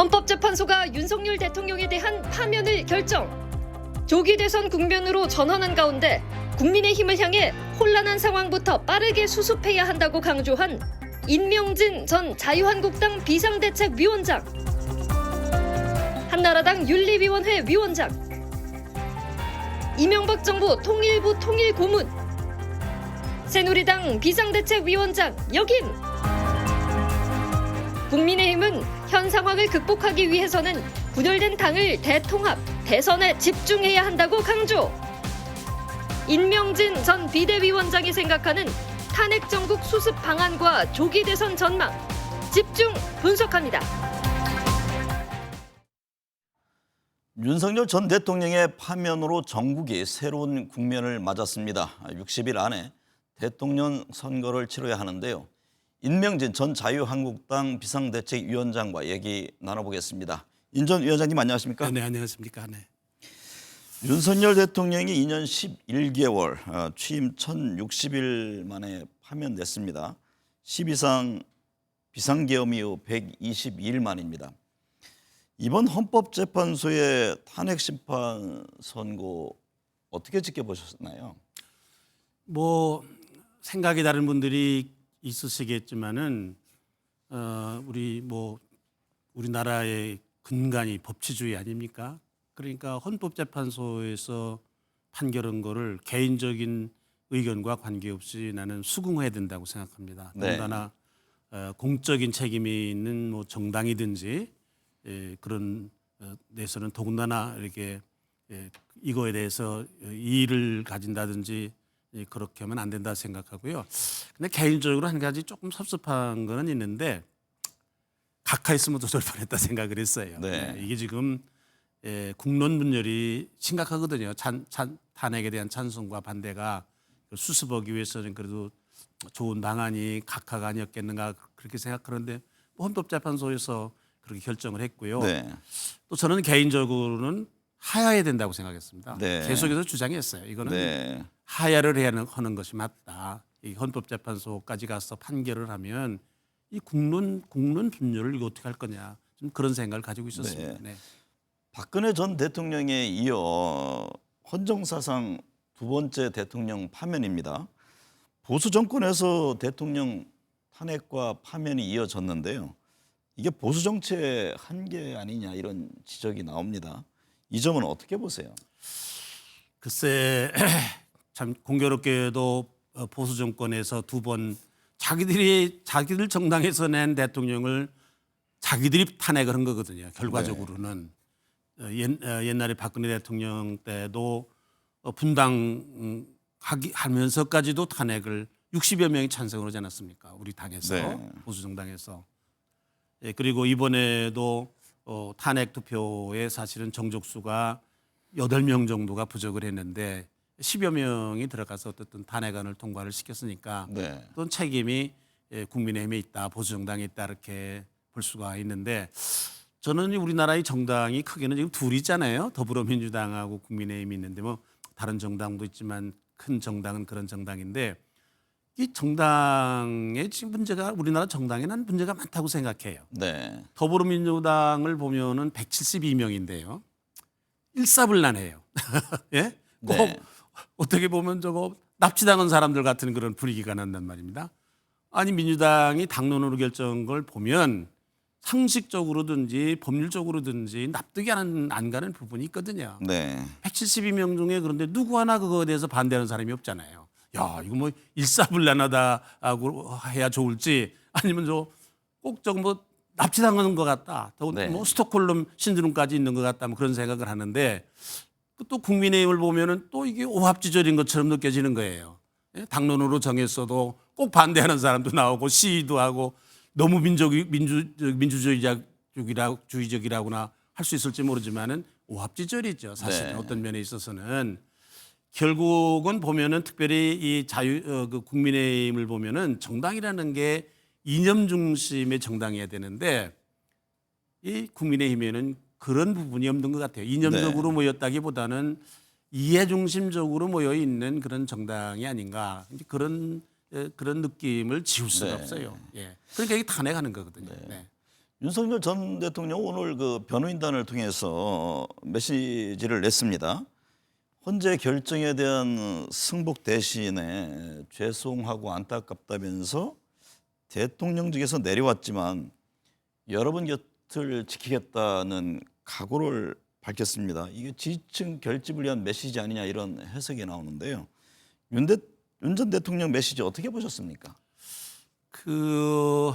헌법재판소가 윤석열 대통령에 대한 파면을 결정. 조기 대선 국면으로 전환한 가운데 국민의힘을 향해 혼란한 상황부터 빠르게 수습해야 한다고 강조한 임명진 전 자유한국당 비상대책위원장, 한나라당 윤리위원회 위원장, 이명박 정부 통일부 통일고문, 새누리당 비상대책위원장 역임. 국민의힘은 현 상황을 극복하기 위해서는 분열된 당을 대통합, 대선에 집중해야 한다고 강조. 임명진 전 비대위원장이 생각하는 탄핵 정국 수습 방안과 조기 대선 전망, 집중 분석합니다. 윤석열 전 대통령의 파면으로 전국이 새로운 국면을 맞았습니다. 60일 안에 대통령 선거를 치러야 하는데요. 임명진 전 자유한국당 비상대책위원장과 얘기 나눠보겠습니다. 인 전 위원장님 안녕하십니까? 네, 안녕하십니까? 네. 윤석열 대통령이 2년 11개월 취임 1060일 만에 파면됐습니다. 12상 비상계엄 이후 122일 만입니다. 이번 헌법재판소의 탄핵 심판 선고 어떻게 지켜보셨나요? 뭐 생각이 다른 분들이 있으시겠지만은 우리나라의 근간이 법치주의 아닙니까? 그러니까 헌법재판소에서 판결한 거를 개인적인 의견과 관계없이 나는 수긍해야 된다고 생각합니다. 네. 더군다나 공적인 책임이 있는 뭐 정당이든지 그런 데서는 더군다나 이렇게 이거에 대해서 이의를 가진다든지 그렇게 하면 안 된다 생각하고요. 근데 개인적으로 한 가지 조금 섭섭한 거는 있는데 각하했으면 더 좋을 뻔했다 생각을 했어요. 네. 이게 지금 국론 분열이 심각하거든요. 탄핵에 대한 찬성과 반대가 수습하기 위해서는 그래도 좋은 방안이 각하가 아니었겠는가 그렇게 생각하는데 헌법재판소에서 그렇게 결정을 했고요. 네. 또 저는 개인적으로는 하야해야 된다고 생각했습니다. 네. 계속해서 주장했어요. 이거는 네. 하야를 해야 하는 것이 맞다. 이 헌법재판소까지 가서 판결을 하면 이 국론 분열을 이거 어떻게 할 거냐. 좀 그런 생각을 가지고 있었습니다. 네. 박근혜 전 대통령에 이어 헌정사상 두 번째 대통령 파면입니다. 보수 정권에서 대통령 탄핵과 파면이 이어졌는데요. 이게 보수 정치의 한계 아니냐 이런 지적이 나옵니다. 이 점은 어떻게 보세요? 글쎄 참 공교롭게도 보수 정권에서 두 번 자기들 정당에서 낸 대통령을 자기들이 탄핵을 한 거거든요. 결과적으로는 옛날에 박근혜 대통령 때도 분당하면서까지도 탄핵을 60여 명이 찬성을 하지 않았습니까? 우리 당에서 네. 보수 정당에서. 그리고 이번에도 탄핵 투표에 사실은 정족수가 8명 정도가 부족을 했는데 10여 명이 들어가서 어쨌든 탄핵안을 통과를 시켰으니까 네. 또 책임이 국민의힘에 있다, 보수 정당에 있다 이렇게 볼 수가 있는데 저는 우리나라의 정당이 크게는 지금 둘이 있잖아요. 더불어민주당하고 국민의힘이 있는데 뭐 다른 정당도 있지만 큰 정당은 그런 정당인데 이 정당의 지금 문제가 우리나라 정당에는 문제가 많다고 생각해요. 네. 더불어민주당을 보면은 172명인데요. 일사불란해요. 예? 꼭 네. 어떻게 보면 저거 납치당한 사람들 같은 그런 분위기가 난단 말입니다. 아니 민주당이 당론으로 결정한 걸 보면 상식적으로든지 법률적으로든지 납득이 안 가는 부분이 있거든요. 네. 172명 중에 그런데 누구 하나 그거에 대해서 반대하는 사람이 없잖아요. 야 이거 뭐 일사불란하다고 해야 좋을지 아니면 꼭 저거 뭐 납치당하는 것 같다. 네. 뭐 스톡홀름 신드롬까지 있는 것 같다. 뭐 그런 생각을 하는데 또 국민의힘을 보면은 또 이게 오합지졸인 것처럼 느껴지는 거예요. 당론으로 정했어도 꼭 반대하는 사람도 나오고 시위도 하고 너무 민주주의적이라고나 할 수 있을지 모르지만은 오합지졸이죠. 사실 네. 어떤 면에 있어서는 결국은 보면은 특별히 이 국민의힘을 보면은 정당이라는 게 이념 중심의 정당이어야 되는데 이 국민의힘에는 그런 부분이 없는 것 같아요. 이념적으로 모였다기보다는 이해 중심적으로 모여 있는 그런 정당이 아닌가 이제 그런 느낌을 지울 수가 없어요. 예. 그러니까 이게 탄핵하는 거거든요. 네. 윤석열 전 대통령 오늘 그 변호인단을 통해서 메시지를 냈습니다. 헌재 결정에 대한 승복 대신에 죄송하고 안타깝다면서 대통령직에서 내려왔지만 여러분 곁을 지키겠다는 각오를 밝혔습니다. 이게 지지층 결집을 위한 메시지 아니냐 이런 해석이 나오는데요. 윤 전 대통령 메시지 어떻게 보셨습니까? 그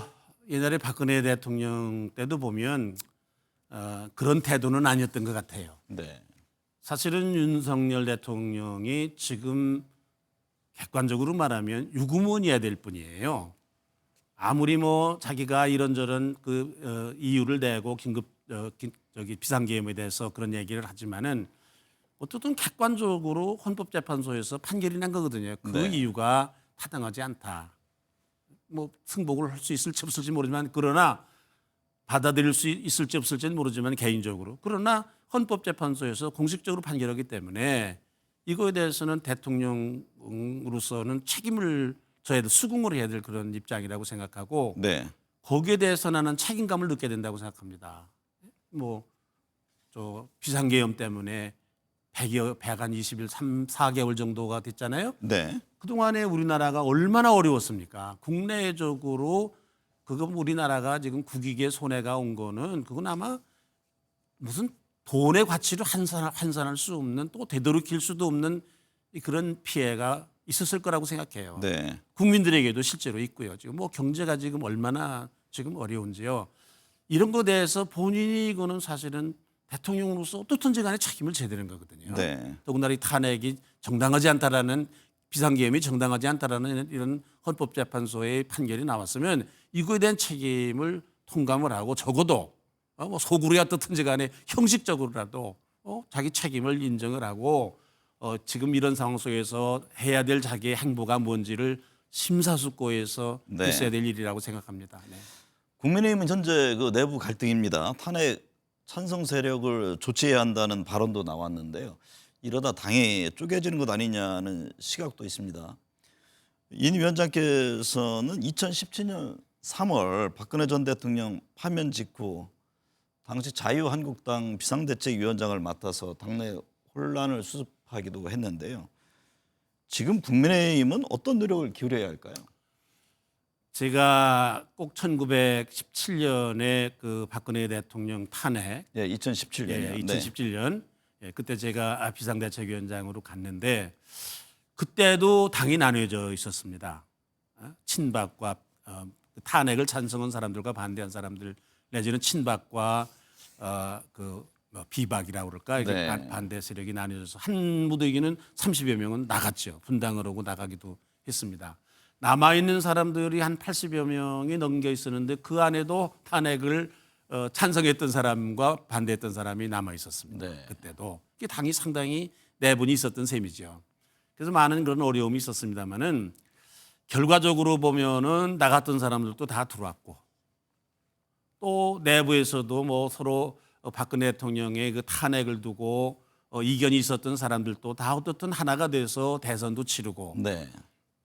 옛날에 박근혜 대통령 때도 보면 그런 태도는 아니었던 것 같아요. 네. 사실은 윤석열 대통령이 지금 객관적으로 말하면 유구무원이어야 될 뿐이에요. 아무리 뭐 자기가 이런저런 이유를 대고 긴급 비상계엄에 대해서 그런 얘기를 하지만은 어쨌든 객관적으로 헌법재판소에서 판결이 난 거거든요. 그 네. 이유가 타당하지 않다. 뭐 승복을 할 수 있을지 없을지 모르지만 그러나 받아들일 수 있을지 없을지는 모르지만 개인적으로 그러나 헌법재판소에서 공식적으로 판결하기 때문에 이거에 대해서는 대통령으로서는 책임을 져야 될 수긍을 해야 될 그런 입장이라고 생각하고 네. 거기에 대해서 나는 책임감을 느껴야 된다고 생각합니다. 뭐 저 비상계엄 때문에 100한 4개월 정도가 됐잖아요. 네. 그동안에 우리나라가 얼마나 어려웠습니까? 국내적으로 그건 우리나라가 지금 국익에 손해가 온 거는 그건 아마 무슨 돈의 가치로 환산할 수 없는 또 되돌이킬 수도 없는 그런 피해가 있었을 거라고 생각해요. 네. 국민들에게도 실제로 있고요. 지금 뭐 경제가 지금 얼마나 지금 어려운지요. 이런 거에 대해서 본인이 이거는 사실은 대통령으로서 어떻든지 간에 책임을 져야 되는 거거든요. 네. 더군다나 이 탄핵이 정당하지 않다라는 비상계엄이 정당하지 않다라는 이런 헌법재판소의 판결이 나왔으면 이거에 대한 책임을 통감을 하고 적어도 뭐 속으로야 어떻든지 간에 형식적으로라도 자기 책임을 인정을 하고 지금 이런 상황 속에서 해야 될 자기의 행보가 뭔지를 심사숙고해서 네. 했어야 될 일이라고 생각합니다. 네. 국민의힘은 현재 그 내부 갈등입니다. 탄핵 찬성 세력을 조치해야 한다는 발언도 나왔는데요. 이러다 당이 쪼개지는 것 아니냐는 시각도 있습니다. 인 위원장께서는 2017년 3월 박근혜 전 대통령 파면 직후 당시 자유한국당 비상대책위원장을 맡아서 당내 혼란을 수습하기도 했는데요. 지금 국민의힘은 어떤 노력을 기울여야 할까요? 제가 꼭 1917년에 그 박근혜 대통령 탄핵, 예, 2017년이요. 예, 2017년 그때 제가 비상대책위원장으로 갔는데 그때도 당이 나뉘어져 있었습니다. 친박과 탄핵을 찬성한 사람들과 반대한 사람들 내지는 친박과 비박이라고 그럴까 이게 네. 반대 세력이 나뉘어져서 한 무더기는 30여 명은 나갔죠. 분당을 하고 나가기도 했습니다. 남아 있는 사람들이 한 80여 명이 넘겨 있었는데 그 안에도 탄핵을 찬성했던 사람과 반대했던 사람이 남아 있었습니다. 네. 그때도 이게 당이 상당히 내분이 있었던 셈이죠. 그래서 많은 그런 어려움이 있었습니다만은 결과적으로 보면은 나갔던 사람들도 다 들어왔고 또 내부에서도 뭐 서로 박근혜 대통령의 그 탄핵을 두고 이견이 있었던 사람들도 다 어떻든 하나가 돼서 대선도 치르고 네.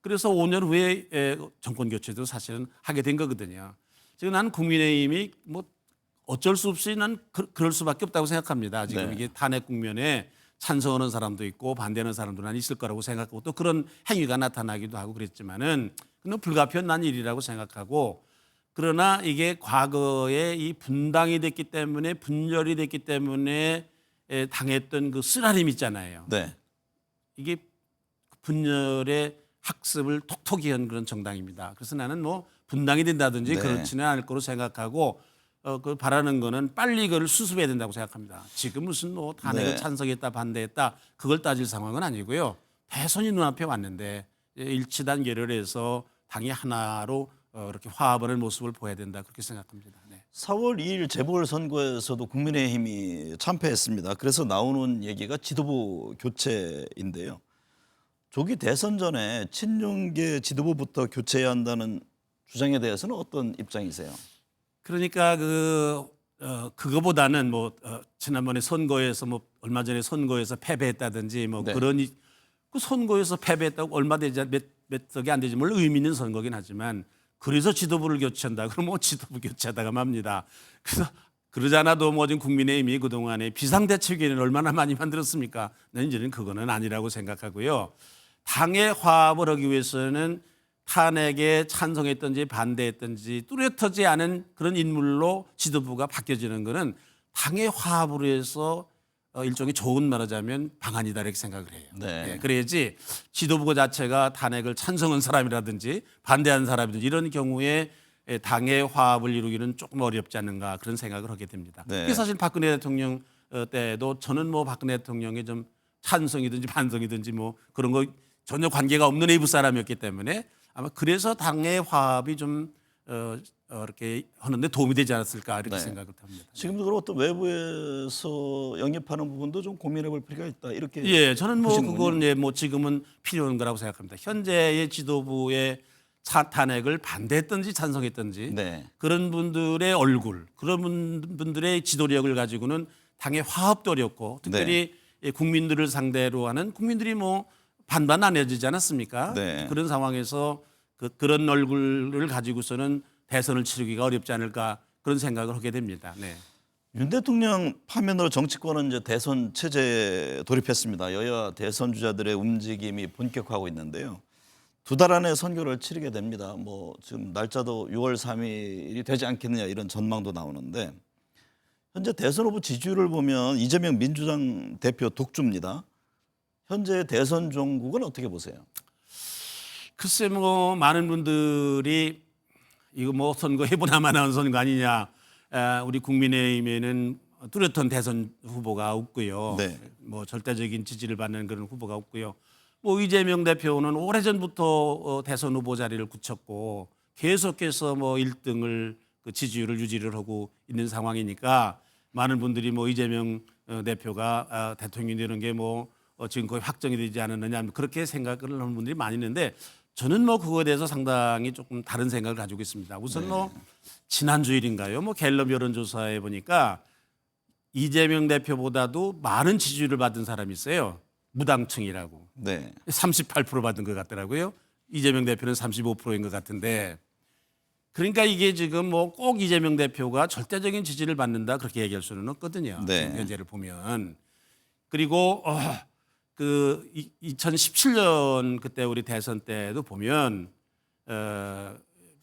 그래서 5년 후에 정권 교체도 사실은 하게 된 거거든요. 지금 나는 국민의힘이 뭐 어쩔 수 없이 난 그럴 수밖에 없다고 생각합니다. 지금 네. 이게 탄핵 국면에 찬성하는 사람도 있고 반대하는 사람도 난 있을 거라고 생각하고 또 그런 행위가 나타나기도 하고 그랬지만은 그건 불가피한 일이라고 생각하고 그러나 이게 과거에 이 분당이 됐기 때문에 분열이 됐기 때문에 당했던 그 쓰라림 있잖아요. 네. 이게 분열의 학습을 톡톡히 한 그런 정당입니다. 그래서 나는 뭐 분당이 된다든지 네. 그렇지는 않을 거로 생각하고 그 바라는 거는 빨리 그걸 수습해야 된다고 생각합니다. 지금 무슨 뭐 탄핵을 네. 찬성했다 반대했다 그걸 따질 상황은 아니고요. 대선이 눈앞에 왔는데 일치단 결렬해서 당이 하나로 이렇게 화합하는 모습을 보여야 된다 그렇게 생각합니다. 네. 4월 2일 재보궐선거에서도 국민의힘이 참패했습니다. 그래서 나오는 얘기가 지도부 교체인데요. 조기 대선 전에 친윤계 지도부부터 교체해야 한다는 주장에 대해서는 어떤 입장이세요? 그러니까 그거보다는 뭐 지난번에 선거에서 뭐 얼마 전에 선거에서 패배했다든지 뭐 네. 그런 그 선거에서 패배했다고 얼마 되지 몇 석이 안 되지 물론 의미 있는 선거긴 하지만 그래서 지도부를 교체한다. 그러면 뭐 지도부 교체하다가 맙니다. 그래서 그러지 않아도 뭐 지금 국민의힘이 그동안에 비상대책위원회를 얼마나 많이 만들었습니까? 난 이제는 그거는 아니라고 생각하고요. 당의 화합을 하기 위해서는 탄핵에 찬성했든지 반대했든지 뚜렷하지 않은 그런 인물로 지도부가 바뀌어지는 것은 당의 화합으로 해서 일종의 좋은 말하자면 방안이다 이렇게 생각을 해요. 네. 예, 그래야지 지도부 자체가 탄핵을 찬성한 사람이라든지 반대하는 사람이든지 이런 경우에 당의 화합을 이루기는 조금 어렵지 않는가 그런 생각을 하게 됩니다. 네. 그게 사실 박근혜 대통령 때도 저는 뭐 박근혜 대통령의 좀 찬성이든지 반성이든지 뭐 그런 거 전혀 관계가 없는 외부 사람이었기 때문에 아마 그래서 당의 화합이 좀 이렇게 하는데 도움이 되지 않았을까 이렇게 네. 생각을 합니다. 지금도 그런 어떤 외부에서 영입하는 부분도 좀 고민해볼 필요가 있다. 이렇게 예, 저는 뭐 보시는군요. 그건 예, 뭐 지금은 필요한 거라고 생각합니다. 현재의 지도부의 탄핵을 반대했든지 찬성했든지 네. 그런 분들의 얼굴, 그런 분들의 지도력을 가지고는 당의 화합도 어렵고 특별히 예, 국민들을 상대로 하는 국민들이 뭐 반반 나뉘어지지 않았습니까? 네. 그런 상황에서 그런 얼굴을 가지고서는 대선을 치르기가 어렵지 않을까 그런 생각을 하게 됩니다. 네. 윤 대통령 파면으로 정치권은 이제 대선 체제에 돌입했습니다. 여야 대선 주자들의 움직임이 본격화하고 있는데요. 2달 안에 선거를 치르게 됩니다. 뭐 지금 날짜도 6월 3일이 되지 않겠느냐 이런 전망도 나오는데 현재 대선 후보 지지율을 보면 이재명 민주당 대표 독주입니다. 현재 대선 종국은 어떻게 보세요? 글쎄 뭐 많은 분들이 이거 뭐 선거 해보나마 나온 선거 아니냐. 우리 국민의힘에는 뚜렷한 대선 후보가 없고요. 네. 뭐 절대적인 지지를 받는 그런 후보가 없고요. 뭐 이재명 대표는 오래전부터 대선 후보 자리를 굳혔고 계속해서 뭐 1등을 그 지지율을 유지를 하고 있는 상황이니까 많은 분들이 뭐 이재명 대표가 대통령이 되는 게 뭐 지금 거의 확정이 되지 않았느냐 그렇게 생각을 하는 분들이 많이 있는데 저는 뭐 그거에 대해서 상당히 조금 다른 생각을 가지고 있습니다. 우선 뭐 지난 주일인가요? 뭐 갤럽 여론조사에 보니까 이재명 대표보다도 많은 지지율을 받은 사람이 있어요. 무당층이라고. 네. 38% 받은 것 같더라고요. 이재명 대표는 35%인 것 같은데 그러니까 이게 지금 뭐 꼭 이재명 대표가 절대적인 지지를 받는다 그렇게 얘기할 수는 없거든요. 네. 지금 현재를 보면. 그리고 그 2017년 그때 우리 대선 때도 보면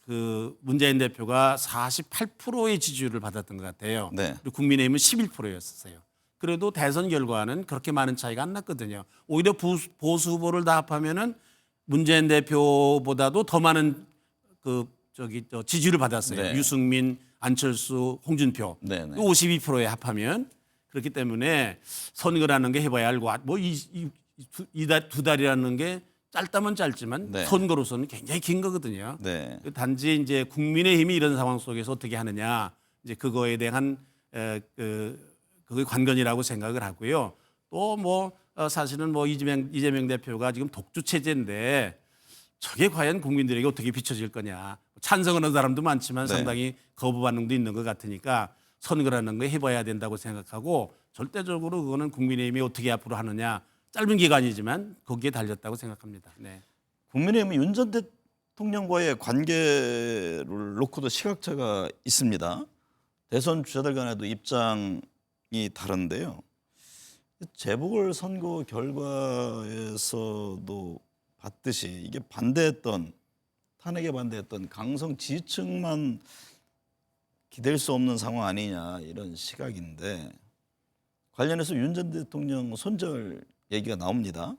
그 문재인 대표가 48%의 지지율을 받았던 것 같아요. 네. 그리고 국민의힘은 11%였어요. 그래도 대선 결과는 그렇게 많은 차이가 안 났거든요. 오히려 보수 후보를 다 합하면은 문재인 대표보다도 더 많은 지지율을 받았어요. 네. 유승민, 안철수, 홍준표 네, 네. 52%에 합하면 그렇기 때문에 선거라는 게 해봐야 알고 두 달이라는 게 짧다면 짧지만 네. 선거로서는 굉장히 긴 거거든요. 네. 단지 이제 국민의힘이 이런 상황 속에서 어떻게 하느냐 이제 그거에 대한 그게 관건이라고 생각을 하고요. 또 뭐 사실은 뭐 이재명 대표가 지금 독주 체제인데 저게 과연 국민들에게 어떻게 비춰질 거냐. 찬성하는 사람도 많지만 네. 상당히 거부 반응도 있는 것 같으니까 선거라는 거 해봐야 된다고 생각하고 절대적으로 그거는 국민의힘이 어떻게 앞으로 하느냐 짧은 기간이지만 거기에 달렸다고 생각합니다. 네. 국민의힘은 윤 전 대통령과의 관계를 놓고도 시각차가 있습니다. 대선 주자들 간에도 입장이 다른데요. 재보궐선거 결과에서도 봤듯이 이게 탄핵에 반대했던 강성 지지층만 기댈 수 없는 상황 아니냐 이런 시각인데 관련해서 윤 전 대통령 손절 얘기가 나옵니다.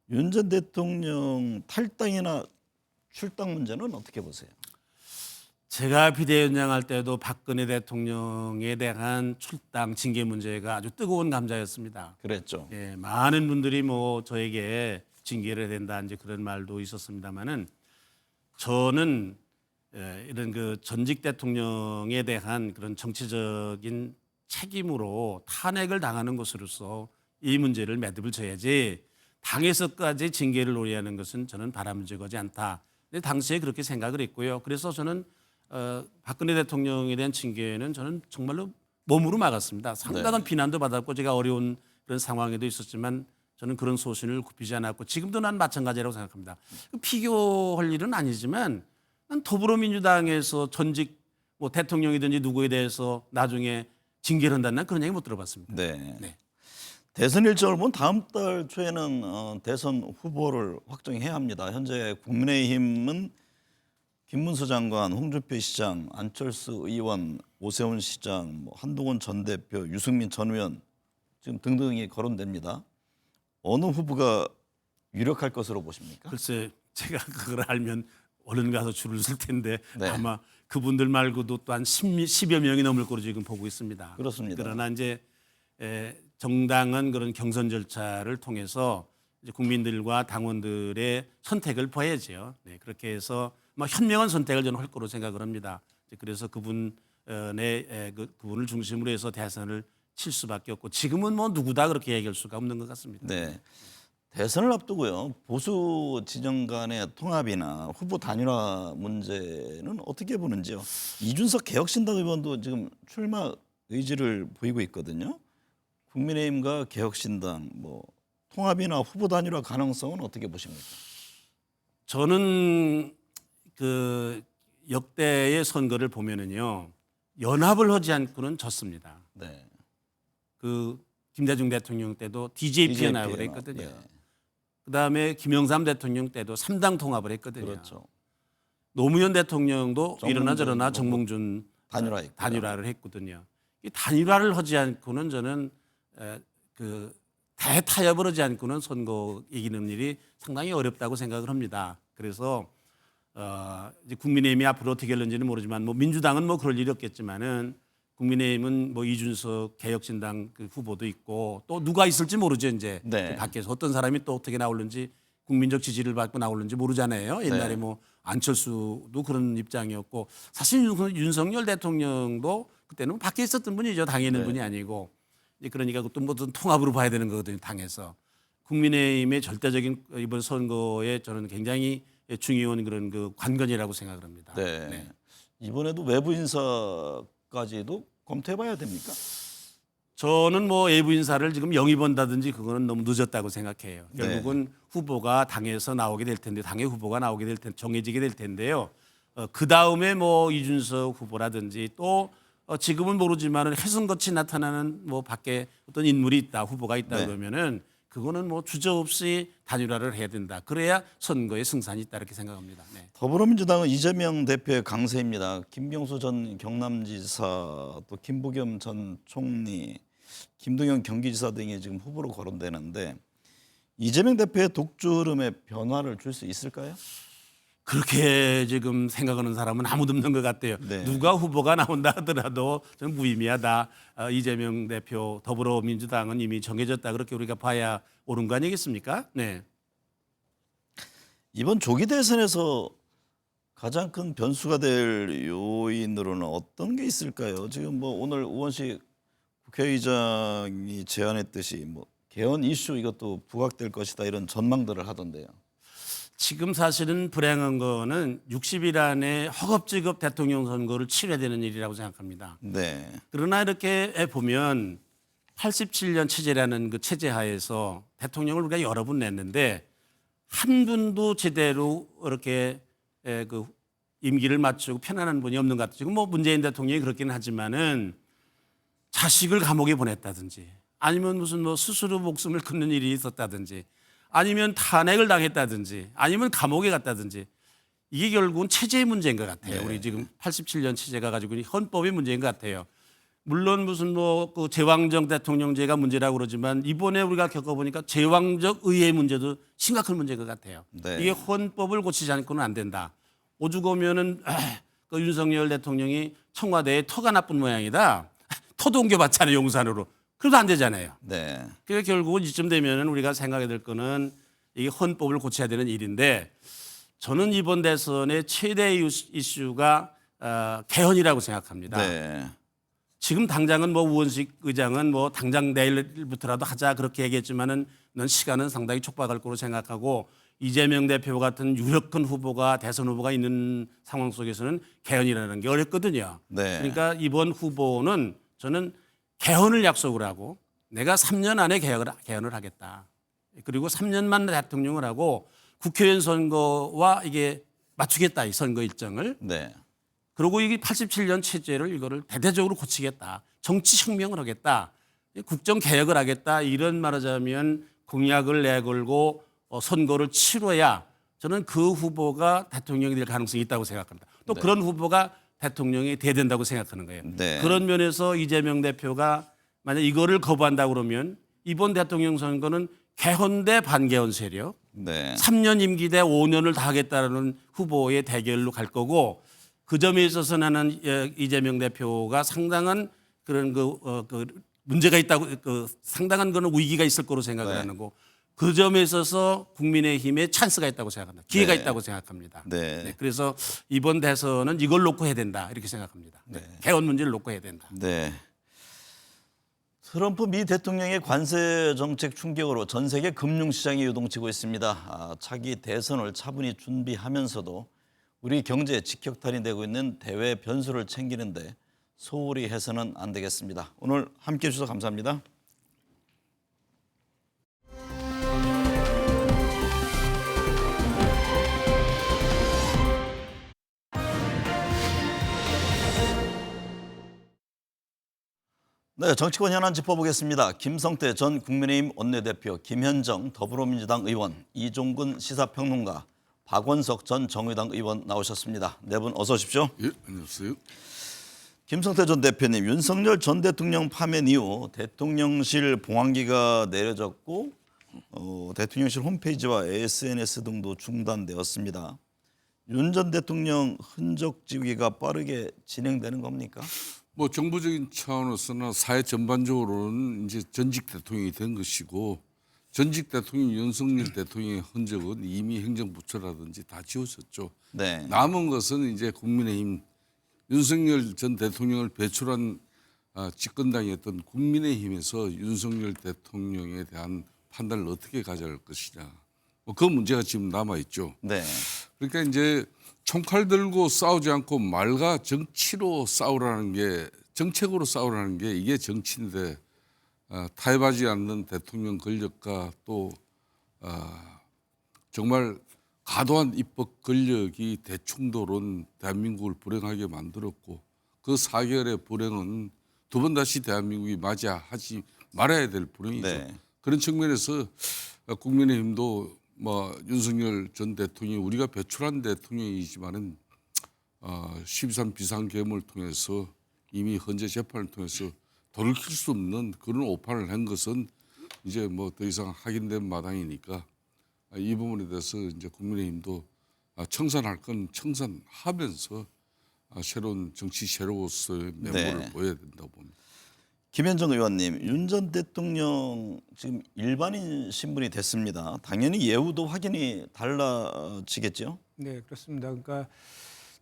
윤 전 대통령 탈당이나 출당 문제는 어떻게 보세요? 제가 비대위원장 할 때도 박근혜 대통령에 대한 출당 징계 문제가 아주 뜨거운 감자였습니다. 그랬죠. 예, 많은 분들이 뭐 저에게 징계를 해야 된다 이제 그런 말도 있었습니다만은 저는 이런 그 전직 대통령에 대한 그런 정치적인 책임으로 탄핵을 당하는 것으로서 이 문제를 매듭을 져야지 당에서까지 징계를 논의하는 것은 저는 바람직하지 않다. 근데 당시에 그렇게 생각을 했고요. 그래서 저는 박근혜 대통령에 대한 징계는 저는 정말로 몸으로 막았습니다. 상당한 비난도 받았고 제가 어려운 그런 상황에도 있었지만 저는 그런 소신을 굽히지 않았고 지금도 난 마찬가지라고 생각합니다. 비교할 일은 아니지만 난 더불어민주당에서 전직 뭐 대통령이든지 누구에 대해서 나중에 징계를 한다는 난 그런 얘기 못 들어봤습니다. 네. 네. 대선 일정을 보면 다음 달 초에는 대선 후보를 확정해야 합니다. 현재 국민의힘은 김문수 장관, 홍준표 시장, 안철수 의원, 오세훈 시장, 뭐 한동훈 전 대표, 유승민 전 의원 지금 등등이 거론됩니다. 어느 후보가 유력할 것으로 보십니까? 글쎄 제가 그걸 알면 얼른 가서 줄을 쓸 텐데 네. 아마 그분들 말고도 또 한 10여 명이 넘을 거로 지금 보고 있습니다. 그렇습니다. 그러나 이제 정당은 그런 경선 절차를 통해서 이제 국민들과 당원들의 선택을 봐야죠. 네, 그렇게 해서 뭐 현명한 선택을 저는 할 거로 생각을 합니다. 그래서 그분을 중심으로 해서 대선을 칠 수밖에 없고 지금은 뭐 누구다 그렇게 얘기할 수가 없는 것 같습니다. 네. 대선을 앞두고요. 보수 진영 간의 통합이나 후보 단일화 문제는 어떻게 보는지요? 이준석 개혁신당 의원도 지금 출마 의지를 보이고 있거든요. 국민의힘과 개혁신당 뭐 통합이나 후보 단일화 가능성은 어떻게 보십니까? 저는 그 역대의 선거를 보면은요 연합을 하지 않고는 졌습니다. 네. 그 김대중 대통령 때도 DJP 연합을 연합. 했거든요. 예. 그다음에 김영삼 대통령 때도 3당 통합을 했거든요. 그렇죠. 노무현 대통령도 정몽준, 이러나 저러나 뭐 정몽준 단일화했고요. 단일화를 했거든요. 이 단일화를 하지 않고는 저는 그 대타협을 하지 않고는 선거 이기는 일이 상당히 어렵다고 생각을 합니다. 그래서 이제 국민의힘이 앞으로 어떻게 할는지는 모르지만 뭐 민주당은 뭐 그럴 일이 없겠지만은 국민의힘은 뭐 이준석 개혁신당 그 후보도 있고 또 누가 있을지 모르죠 이제 네. 그 밖에서 어떤 사람이 또 어떻게 나올는지 국민적 지지를 받고 나올는지 모르잖아요. 옛날에 네. 뭐 안철수도 그런 입장이었고 사실 윤석열 대통령도 그때는 밖에 있었던 분이죠. 당에 있는 네. 분이 아니고 이제 그러니까 또 무슨 통합으로 봐야 되는 거거든요. 당에서 국민의힘의 절대적인 이번 선거에 저는 굉장히 중요한 그런 그 관건이라고 생각을 합니다. 네. 네. 이번에도 외부 인사까지도 검토해봐야 됩니까? 저는 뭐 외부 인사를 지금 영입한다든지 그거는 너무 늦었다고 생각해요. 네. 결국은 후보가 당에서 나오게 될 텐데 당의 후보가 나오게 될 텐데 정해지게 될 텐데요. 그 다음에 뭐 이준석 후보라든지 또 지금은 모르지만은 해승같이 나타나는 뭐 밖에 어떤 인물이 있다 후보가 있다 네. 그러면은 그거는 뭐 주저없이 단일화를 해야 된다. 그래야 선거에 승산이 있다 이렇게 생각합니다. 네. 더불어민주당은 이재명 대표의 강세입니다. 김병수 전 경남지사, 또 김부겸 전 총리, 김동연 경기지사 등이 지금 후보로 거론되는데 이재명 대표의 독주 흐름에 변화를 줄 수 있을까요? 그렇게 지금 생각하는 사람은 아무도 없는 것 같아요. 네. 누가 후보가 나온다 하더라도 좀 무의미하다. 이재명 대표 더불어민주당은 이미 정해졌다. 그렇게 우리가 봐야 옳은 거 아니겠습니까? 네. 이번 조기 대선에서 가장 큰 변수가 될 요인으로는 어떤 게 있을까요? 지금 뭐 오늘 우원식 국회의장이 제안했듯이 뭐 개헌 이슈 이것도 부각될 것이다 이런 전망들을 하던데요. 지금 사실은 불행한 거는 60일 안에 허겁지겁 대통령 선거를 치러야 되는 일이라고 생각합니다. 네. 그러나 이렇게 보면 87년 체제라는 그 체제 하에서 대통령을 우리가 여러 분 냈는데 한 분도 제대로 이렇게 그 임기를 맞추고 편안한 분이 없는 것 같아요. 지금 뭐 문재인 대통령이 그렇기는 하지만은 자식을 감옥에 보냈다든지 아니면 무슨 뭐 스스로 목숨을 끊는 일이 있었다든지 아니면 탄핵을 당했다든지 아니면 감옥에 갔다든지 이게 결국은 체제의 문제인 것 같아요. 네. 우리 지금 87년 체제가 가지고 있는 헌법의 문제인 것 같아요. 물론 무슨 뭐 그 제왕적 대통령제가 문제라고 그러지만 이번에 우리가 겪어보니까 제왕적 의회 문제도 심각한 문제인 것 같아요. 네. 이게 헌법을 고치지 않고는 안 된다. 오죽 오면은 그 윤석열 대통령이 청와대에 터가 나쁜 모양이다. 터도 옮겨봤잖아요, 용산으로. 그래도 안 되잖아요. 네. 그래서 결국은 이쯤 되면은 우리가 생각해야 될 거는 이게 헌법을 고쳐야 되는 일인데 저는 이번 대선의 최대 이슈가 개헌이라고 생각합니다. 네. 지금 당장은 뭐 우원식 의장은 뭐 당장 내일부터라도 하자 그렇게 얘기했지만은 넌 시간은 상당히 촉박할 거로 생각하고 이재명 대표 같은 유력한 후보가 대선 후보가 있는 상황 속에서는 개헌이라는 게 어렵거든요. 네. 그러니까 이번 후보는 저는 개헌을 약속을 하고 내가 3년 안에 개헌을 하겠다. 그리고 3년만 대통령을 하고 국회의원 선거와 이게 맞추겠다 이 선거 일정을. 네. 그리고 이게 87년 체제를 이거를 대대적으로 고치겠다. 정치 혁명을 하겠다. 국정 개혁을 하겠다. 이런 말하자면 공약을 내걸고 선거를 치러야 저는 그 후보가 대통령이 될 가능성이 있다고 생각합니다. 또 네. 그런 후보가 대통령이 돼야 된다고 생각하는 거예요. 네. 그런 면에서 이재명 대표가 만약 이거를 거부한다 그러면 이번 대통령 선거는 개헌 대 반개헌 세력, 네. 3년 임기 대 5년을 다 하겠다는 후보의 대결로 갈 거고 그 점에 있어서 나는 이재명 대표가 상당한 그런 그 문제가 있다고 상당한 그런 위기가 있을 거로 생각을 네. 하는 거. 그 점에 있어서 국민의힘에 찬스가 있다고 생각합니다. 기회가 네. 있다고 생각합니다. 네. 네, 그래서 이번 대선은 이걸 놓고 해야 된다 이렇게 생각합니다. 네. 개헌 문제를 놓고 해야 된다. 네. 트럼프 미 대통령의 관세 정책 충격으로 전 세계 금융시장이 요동치고 있습니다. 차기 대선을 차분히 준비하면서도 우리 경제에 직격탄이 되고 있는 대외 변수를 챙기는데 소홀히 해서는 안 되겠습니다. 오늘 함께해 주셔서 감사합니다. 네, 정치권 현안 짚어보겠습니다. 김성태 전 국민의힘 원내대표, 김현정 더불어민주당 의원, 이종근 시사평론가, 박원석 전 정의당 의원 나오셨습니다. 네 분 어서 오십시오. 예, 안녕하세요. 김성태 전 대표님, 윤석열 전 대통령 파면 이후 대통령실 봉황기가 내려졌고 대통령실 홈페이지와 SNS 등도 중단되었습니다. 윤 전 대통령 흔적 지우기가 빠르게 진행되는 겁니까? 뭐 정부적인 차원에서나 사회 전반적으로는 이제 전직 대통령이 된 것이고 전직 대통령 윤석열 대통령의 흔적은 이미 행정부처라든지 다 지워졌죠. 네. 남은 것은 이제 국민의힘 윤석열 전 대통령을 배출한 집권당이었던 국민의힘에서 윤석열 대통령에 대한 판단을 어떻게 가져갈 것이냐. 뭐 그 문제가 지금 남아 있죠. 네. 그러니까 이제 총칼 들고 싸우지 않고 말과 정치로 싸우라는 게 정책으로 싸우라는 게 이게 정치인데 타협하지 않는 대통령 권력과 또 정말 과도한 입법 권력이 대충도론 대한민국을 불행하게 만들었고 그 4개월의 불행은 두 번 다시 대한민국이 맞이하지 말아야 될 불행이죠. 네. 그런 측면에서 국민의힘도 뭐 윤석열 전 대통령이 우리가 배출한 대통령이지만은 12.3 비상계엄을 통해서 이미 헌재 재판을 통해서 돌이킬 수 없는 그런 오판을 한 것은 이제 뭐 더 이상 확인된 마당이니까 이 부분에 대해서 이제 국민의힘도 청산할 건 청산하면서 새로운 정치 쇠로로서의 면모를 네. 보여야 된다고 봅니다. 김현정 의원님, 윤 전 대통령 지금 일반인 신분이 됐습니다. 당연히 예우도 확연히 달라지겠죠? 네, 그렇습니다. 그러니까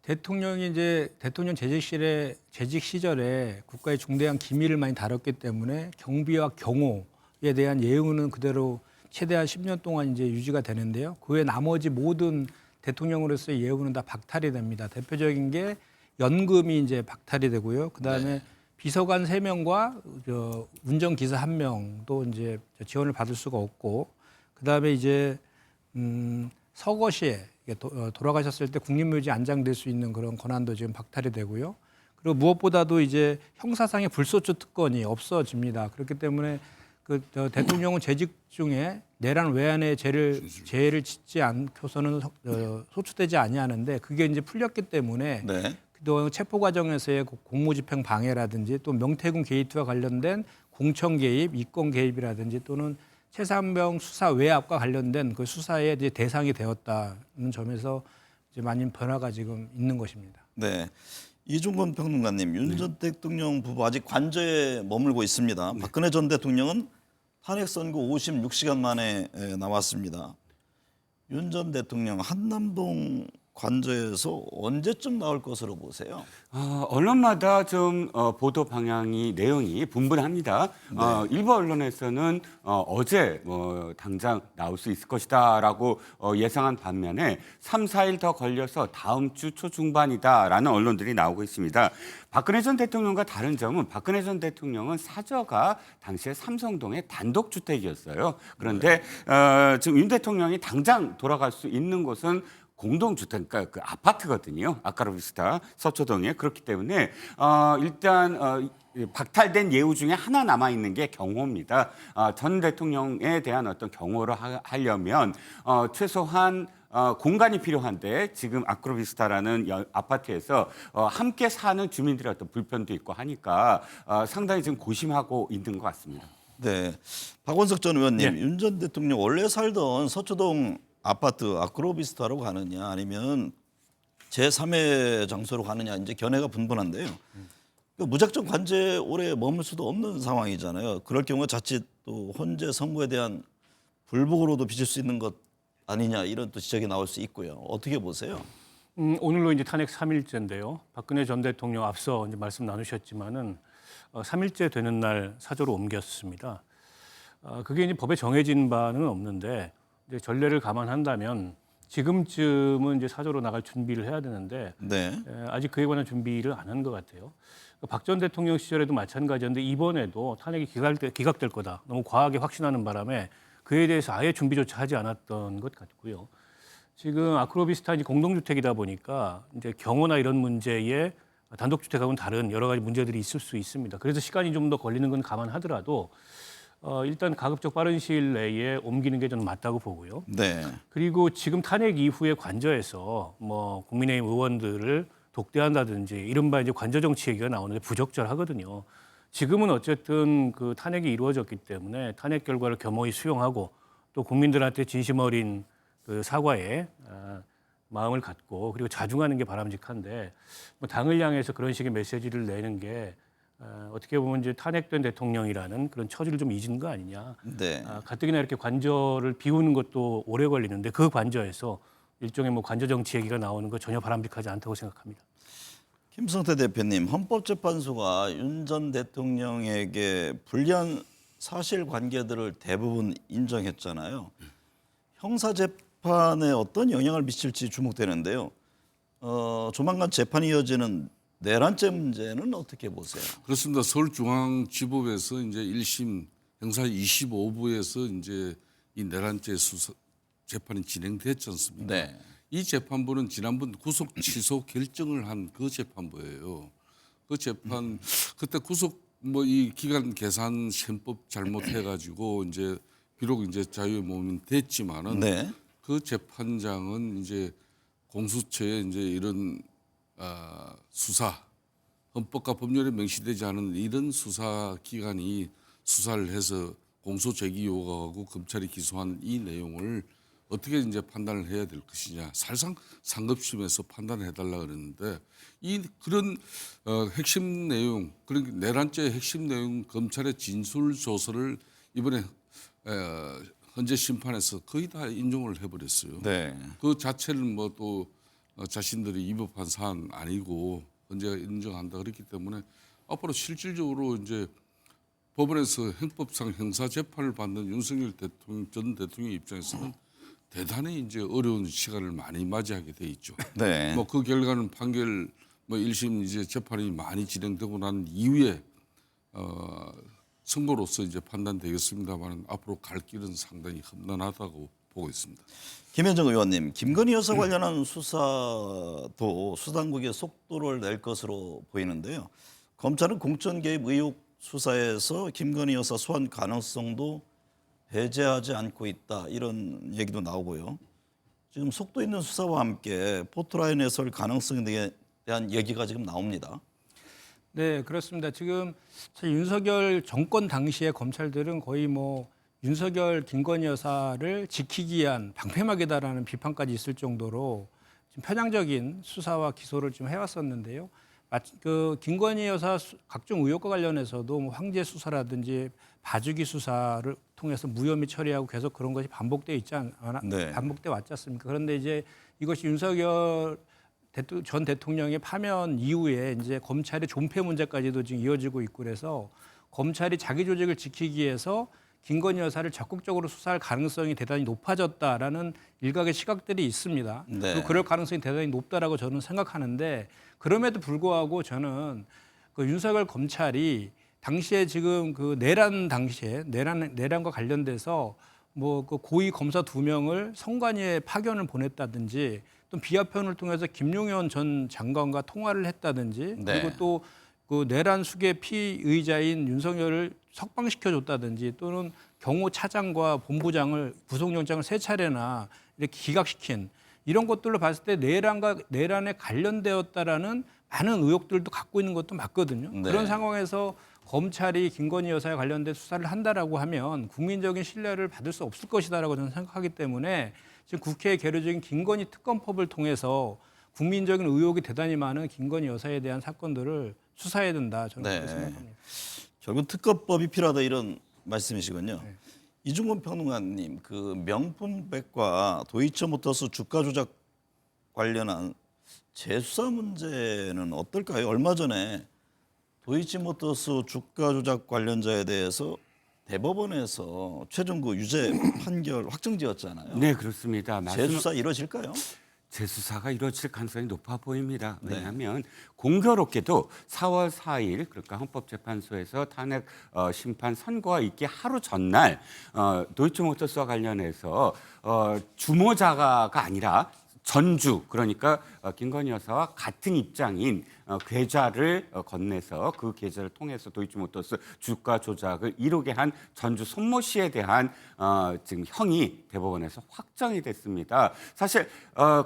대통령이 이제 대통령 재직 시절에 국가의 중대한 기밀을 많이 다뤘기 때문에 경비와 경호에 대한 예우는 그대로 최대한 10년 동안 이제 유지가 되는데요. 그 외 나머지 모든 대통령으로서의 예우는 다 박탈이 됩니다. 대표적인 게 연금이 이제 박탈이 되고요. 그다음에 비서관 3명과 운전기사 1명도 이제 지원을 받을 수가 없고, 그다음에 이제 서거시에 돌아가셨을 때 국립묘지 안장될 수 있는 그런 권한도 지금 박탈이 되고요. 그리고 무엇보다도 이제 형사상의 불소추 특권이 없어집니다. 그렇기 때문에 그 대통령은 재직 중에 내란 외환의 죄를 짓지 않고서는 소추되지 아니하는데 그게 이제 풀렸기 때문에 네. 또 체포 과정에서의 공무집행 방해라든지 또 명태균 게이트와 관련된 공천 개입, 이권 개입이라든지 또는 최상병 수사 외압과 관련된 그 수사의 이제 대상이 되었다는 점에서 이제 많은 변화가 지금 있는 것입니다. 네. 이종건 평론가님, 윤 전 대통령 부부 아직 관저에 머물고 있습니다. 박근혜 전 대통령은 탄핵 선고 56시간 만에 나왔습니다. 윤 전 대통령 한남동 관저에서 언제쯤 나올 것으로 보세요? 언론마다 좀 보도 방향이 내용이 분분합니다. 일부 언론에서는 어제 당장 나올 수 있을 것이다라고 예상한 반면에 3, 4일 더 걸려서 다음 주 초중반이다라는 언론들이 나오고 있습니다. 박근혜 전 대통령과 다른 점은 박근혜 전 대통령은 사저가 당시에 삼성동의 단독주택이었어요. 그런데 지금 윤 대통령이 당장 돌아갈 수 있는 곳은 공동주택, 그러니까 그 아파트거든요. 아까르비스타 서초동에. 그렇기 때문에 일단 박탈된 예우 중에 하나 남아 있는 게 경호입니다. 전 대통령에 대한 어떤 경호를 하려면 최소한 공간이 필요한데 지금 아크로비스타라는 아파트에서 함께 사는 주민들의 어떤 불편도 있고 하니까 상당히 지금 고심하고 있는 것 같습니다. 네, 박원석 전 의원님, 윤 전 대통령 원래 살던 서초동 아파트 아크로비스타로 가느냐 아니면 제3의 장소로 가느냐 이제 견해가 분분한데요. 무작정 관제에 오래 머물 수도 없는 상황이잖아요. 그럴 경우 자칫 또 헌재 선고에 대한 불복으로도 빚을 수 있는 것 아니냐 이런 또 지적이 나올 수 있고요. 어떻게 보세요? 오늘로 이제 탄핵 3일째인데요. 박근혜 전 대통령 앞서 이제 말씀 나누셨지만은 3일째 되는 날 사저로 옮겼습니다. 그게 이제 법에 정해진 바는 없는데 이제 전례를 감안한다면 지금쯤은 이제 사저로 나갈 준비를 해야 되는데 네. 아직 그에 관한 준비를 안 한 것 같아요. 박 전 대통령 시절에도 마찬가지였는데 이번에도 탄핵이 기각될 거다. 너무 과하게 확신하는 바람에 그에 대해서 아예 준비조차 하지 않았던 것 같고요. 지금 아크로비스타 이제 공동주택이다 보니까 이제 경호나 이런 문제에 단독주택하고는 다른 여러 가지 문제들이 있을 수 있습니다. 그래서 시간이 좀 더 걸리는 건 감안하더라도 일단 가급적 빠른 시일 내에 옮기는 게 저는 맞다고 보고요. 네. 그리고 지금 탄핵 이후에 관저에서 뭐 국민의힘 의원들을 독대한다든지 이른바 이제 관저 정치 얘기가 나오는데 부적절하거든요. 지금은 어쨌든 그 탄핵이 이루어졌기 때문에 탄핵 결과를 겸허히 수용하고 또 국민들한테 진심 어린 그 사과에 마음을 갖고 그리고 자중하는 게 바람직한데 뭐 당을 향해서 그런 식의 메시지를 내는 게 어떻게 보면 이제 탄핵된 대통령이라는 그런 처지를 좀 잊은 거 아니냐. 네. 가뜩이나 이렇게 관저를 비우는 것도 오래 걸리는데 그 관저에서 일종의 뭐 관저 정치 얘기가 나오는 거 전혀 바람직하지 않다고 생각합니다. 김성태 대표님, 헌법재판소가 윤 전 대통령에게 불리한 사실관계들을 대부분 인정했잖아요. 형사재판에 어떤 영향을 미칠지 주목되는데요. 조만간 재판이 이어지는 내란죄 문제는 어떻게 보세요? 그렇습니다. 서울중앙지법에서 이제 1심 형사 25부에서 이제 이 내란죄 수사 재판이 진행됐지 않습니까? 네. 이 재판부는 지난번 구속 취소 결정을 한 그 재판부예요. 그 재판 그때 구속 뭐 이 기간 계산 셈법 잘못해가지고 이제 비록 이제 자유의 몸은 됐지만은 네. 그 재판장은 이제 공수처에 이제 이런 수사 헌법과 법률에 명시되지 않은 이런 수사 기관이 수사를 해서 공소 제기 요구하고 검찰이 기소한 이 내용을 어떻게 이제 판단을 해야 될 것이냐. 사실상 상급심에서 판단을 해달라 그랬는데 이 그런 핵심 내용, 그러니까 내란죄의 핵심 내용 검찰의 진술 조서를 이번에 헌재 심판에서 거의 다 인정을 해버렸어요. 네. 그 자체를 뭐 또 자신들이 위법한 사안 아니고 헌재가 인정한다 그랬기 때문에 앞으로 실질적으로 이제 법원에서 형법상 형사 재판을 받는 윤석열 대통령 전 대통령 입장에서는 대단히 이제 어려운 시간을 많이 맞이하게 돼 있죠. 네. 뭐 그 결과는 판결 뭐 1심 이제 재판이 많이 진행되고 난 이후에 선고로서 이제 판단되겠습니다만 앞으로 갈 길은 상당히 험난하다고 보고 있습니다. 김현정 의원님, 김건희 여사 관련한 수사도 수당국의 속도를 낼 것으로 보이는데요. 검찰은 공천 개입 의혹 수사에서 김건희 여사 소환 가능성도 배제하지 않고 있다 이런 얘기도 나오고요. 지금 속도 있는 수사와 함께 포토라인에 설 가능성에 대한 얘기가 지금 나옵니다. 네, 그렇습니다. 지금 윤석열 정권 당시에 검찰들은 거의 뭐 윤석열 김건희 여사를 지키기 위한 방패막이다라는 비판까지 있을 정도로 좀 편향적인 수사와 기소를 좀 해왔었는데요. 그 김건희 여사 각종 의혹과 관련해서도 뭐 황제 수사라든지 봐주기 수사를 통해서 무혐의 처리하고 계속 그런 것이 반복돼 있지 않아 네. 반복돼 왔지 않습니까? 그런데 이제 이것이 윤석열 전 대통령의 파면 이후에 이제 검찰의 존폐 문제까지도 지금 이어지고 있고 그래서 검찰이 자기 조직을 지키기 위해서 김건희 여사를 적극적으로 수사할 가능성이 대단히 높아졌다라는 일각의 시각들이 있습니다. 네. 그리고 그럴 가능성이 대단히 높다라고 저는 생각하는데 그럼에도 불구하고 저는 그 윤석열 검찰이 당시에 지금 그 내란 당시에 내란과 관련돼서 뭐 그 고위 검사 2명을 선관위에 파견을 보냈다든지 또 비화편을 통해서 김용현 전 장관과 통화를 했다든지 네. 그리고 또 그 내란 수계 피의자인 윤석열을 석방시켜줬다든지 또는 경호 차장과 본부장을 구속영장을 3차례나 이렇게 기각시킨 이런 것들로 봤을 때 내란에 관련되었다라는 많은 의혹들도 갖고 있는 것도 맞거든요. 네. 그런 상황에서 검찰이 김건희 여사에 관련된 수사를 한다라고 하면 국민적인 신뢰를 받을 수 없을 것이다라고 저는 생각하기 때문에 지금 국회에 계류적인 김건희 특검법을 통해서 국민적인 의혹이 대단히 많은 김건희 여사에 대한 사건들을 수사해야 된다. 저는 그렇게 생각합니다. 결국 특검법이 필요하다 이런 말씀이시군요. 이중근 평론가님, 그 명품백과 도이치모터스 주가 조작 관련한 재수사 문제는 어떨까요? 얼마 전에 도이치모터스 주가 조작 관련자에 대해서 대법원에서 최종 그 유죄 판결 확정지었잖아요. 네, 그렇습니다. 재수사 이루어질까요? 재수사가 이루어질 가능성이 높아 보입니다. 네. 왜냐하면 공교롭게도 4월 4일 그러니까 헌법재판소에서 탄핵 심판 선고가 있기 하루 전날 도이치모터스와 관련해서 주모자가 아니라 전주 그러니까 김건희 여사와 같은 입장인 계좌를 건네서 그 계좌를 통해서 도이치모터스 주가 조작을 이루게 한 전주 손모 씨에 대한 지금 형이 대법원에서 확정이 됐습니다. 사실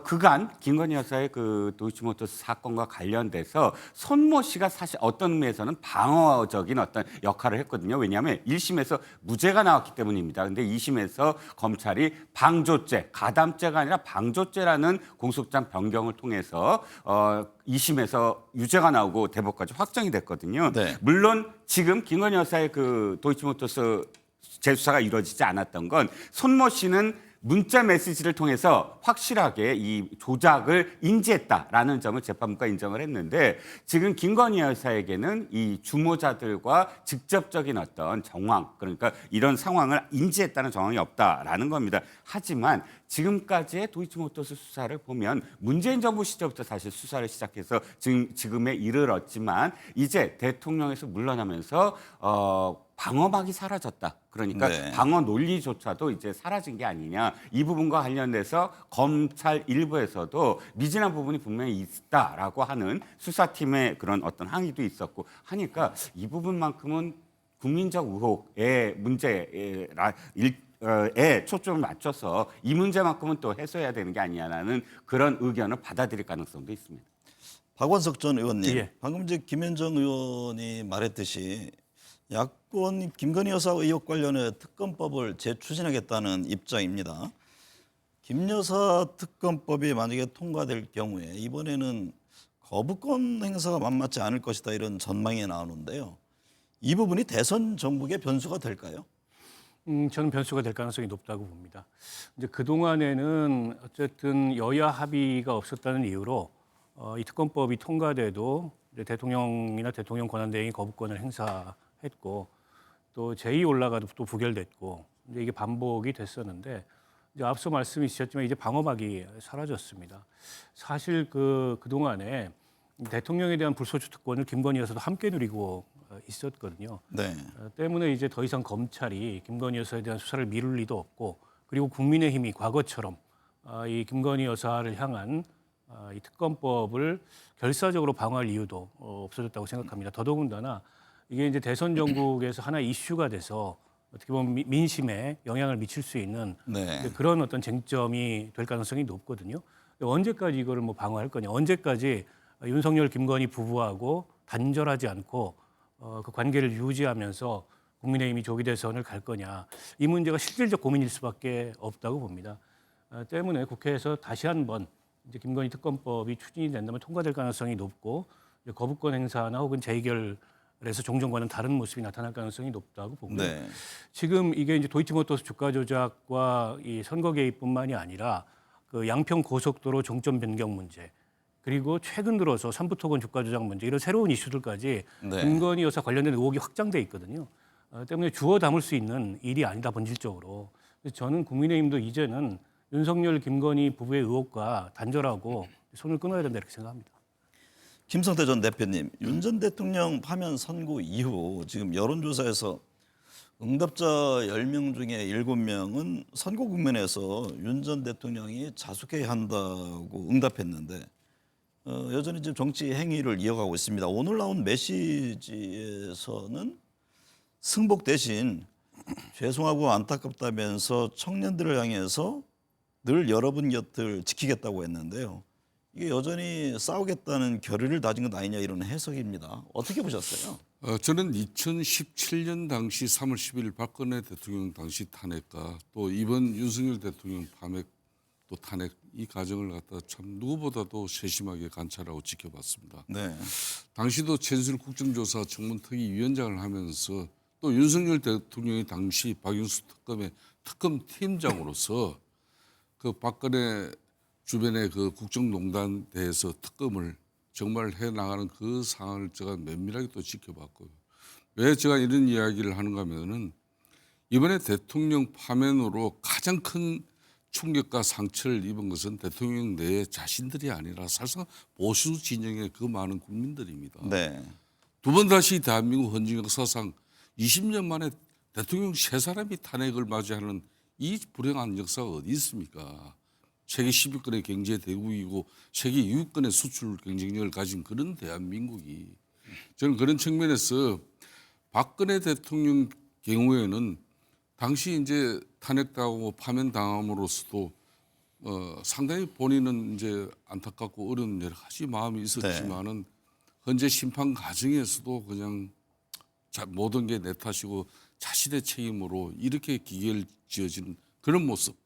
그간 김건희 여사의 그 도이치모터스 사건과 관련돼서 손모 씨가 사실 어떤 의미에서는 방어적인 어떤 역할을 했거든요. 왜냐하면 1심에서 무죄가 나왔기 때문입니다. 근데 2심에서 검찰이 방조죄, 가담죄가 아니라 방조죄라는 공소장 변경을 통해서 2심에서 유죄가 나오고 대법까지 확정이 됐거든요. 네. 물론 지금 김건희 여사의 그 도이치모터스 재수사가 이루어지지 않았던 건 손모 씨는 문자 메시지를 통해서 확실하게 이 조작을 인지했다라는 점을 재판부가 인정을 했는데 지금 김건희 여사에게는 이 주모자들과 직접적인 어떤 정황 그러니까 이런 상황을 인지했다는 정황이 없다라는 겁니다. 하지만 지금까지의 도이치모터스 수사를 보면 문재인 정부 시절부터 사실 수사를 시작해서 지금에 이르렀지만 이제 대통령에서 물러나면서 방어막이 사라졌다. 그러니까 네. 방어 논리조차도 이제 사라진 게 아니냐. 이 부분과 관련돼서 검찰 일부에서도 미진한 부분이 분명히 있다라고 하는 수사팀의 그런 어떤 항의도 있었고 하니까 이 부분만큼은 국민적 의혹의 문제에 초점을 맞춰서 이 문제만큼은 또 해소해야 되는 게 아니냐라는 그런 의견을 받아들일 가능성도 있습니다. 박원석 전 의원님, 예. 방금 이제 김현정 의원이 말했듯이 야권 김건희 여사 의혹 관련해 특검법을 재추진하겠다는 입장입니다. 김 여사 특검법이 만약에 통과될 경우에 이번에는 거부권 행사가 만만치 않을 것이다 이런 전망이 나오는데요. 이 부분이 대선 전국의 변수가 될까요? 저는 변수가 될 가능성이 높다고 봅니다. 이제 그 동안에는 어쨌든 여야 합의가 없었다는 이유로 이 특검법이 통과돼도 이제 대통령이나 대통령 권한대행이 거부권을 행사했고 또 제2 올라가도 또 부결됐고 이제 이게 반복이 됐었는데 이제 앞서 말씀이 주셨지만 이제 방어막이 사라졌습니다. 사실 그 동안에 대통령에 대한 불소추 특권을 김건희 여사도 함께 누리고 있었거든요. 네. 때문에 이제 더 이상 검찰이 김건희 여사에 대한 수사를 미룰 리도 없고 그리고 국민의힘이 과거처럼 이 김건희 여사를 향한 이 특검법을 결사적으로 방어할 이유도 없어졌다고 생각합니다. 더더군다나 이게 이제 대선 전국에서 하나의 이슈가 돼서 어떻게 보면 민심에 영향을 미칠 수 있는 네. 그런 어떤 쟁점이 될 가능성이 높거든요. 언제까지 이거를 뭐 방어할 거냐? 언제까지 윤석열, 김건희 부부하고 단절하지 않고 그 관계를 유지하면서 국민의힘이 조기 대선을 갈 거냐? 이 문제가 실질적 고민일 수밖에 없다고 봅니다. 때문에 국회에서 다시 한번 이제 김건희 특검법이 추진이 된다면 통과될 가능성이 높고 이제 거부권 행사나 혹은 재결에서 종전과는 다른 모습이 나타날 가능성이 높다고 보고요. 네. 지금 이게 이제 도이치모터스 주가 조작과 이 선거 개입뿐만이 아니라 그 양평 고속도로 종점 변경 문제 그리고 최근 들어서 삼부토건 주가 조작 문제 이런 새로운 이슈들까지 네. 김건희 여사 관련된 의혹이 확장돼 있거든요. 때문에 주워 담을 수 있는 일이 아니다 본질적으로. 그래서 저는 국민의힘도 이제는 윤석열, 김건희 부부의 의혹과 단절하고 손을 끊어야 된다 이렇게 생각합니다. 김성태 전 대표님, 윤 전 대통령 파면 선고 이후 지금 여론조사에서 응답자 10명 중에 7명은 선거 국면에서 윤 전 대통령이 자숙해야 한다고 응답했는데 여전히 지금 정치 행위를 이어가고 있습니다. 오늘 나온 메시지에서는 승복 대신 죄송하고 안타깝다면서 청년들을 향해서 늘 여러분 곁을 지키겠다고 했는데요. 이게 여전히 싸우겠다는 결의를 다진 것 아니냐 이런 해석입니다. 어떻게 보셨어요? 저는 2017년 당시 3월 10일 박근혜 대통령 당시 탄핵과 또 이번 윤석열 대통령 파맥 또 탄핵 이 과정을 갖다 참 누구보다도 세심하게 관찰하고 지켜봤습니다. 네. 당시도 최순실 국정조사 청문특위위원장을 하면서 또 윤석열 대통령이 당시 박영수 특검의 특검 팀장으로서 그 박근혜 주변의 그 국정농단 대해서 특검을 정말 해나가는 그 상황을 제가 면밀하게 또 지켜봤고요. 왜 제가 이런 이야기를 하는가 하면은 이번에 대통령 파면으로 가장 큰 충격과 상처를 입은 것은 대통령 내 자신들이 아니라 사실상 보수 진영의 그 많은 국민들입니다. 네. 두 번 다시 대한민국 헌정 역사상 20년 만에 대통령 3사람이 탄핵을 맞이하는 이 불행한 역사가 어디 있습니까? 세계 10위권의 경제 대국이고 세계 6위권의 수출 경쟁력을 가진 그런 대한민국이 저는 그런 측면에서 박근혜 대통령 경우에는 당시 이제 탄핵당하고 파면당함으로써도 상당히 본인은 이제 안타깝고 어려운 여러 가지 마음이 있었지만은 현재 심판 과정에서도 그냥 모든 게 내 탓이고 자신의 책임으로 이렇게 기계를 지어진 그런 모습.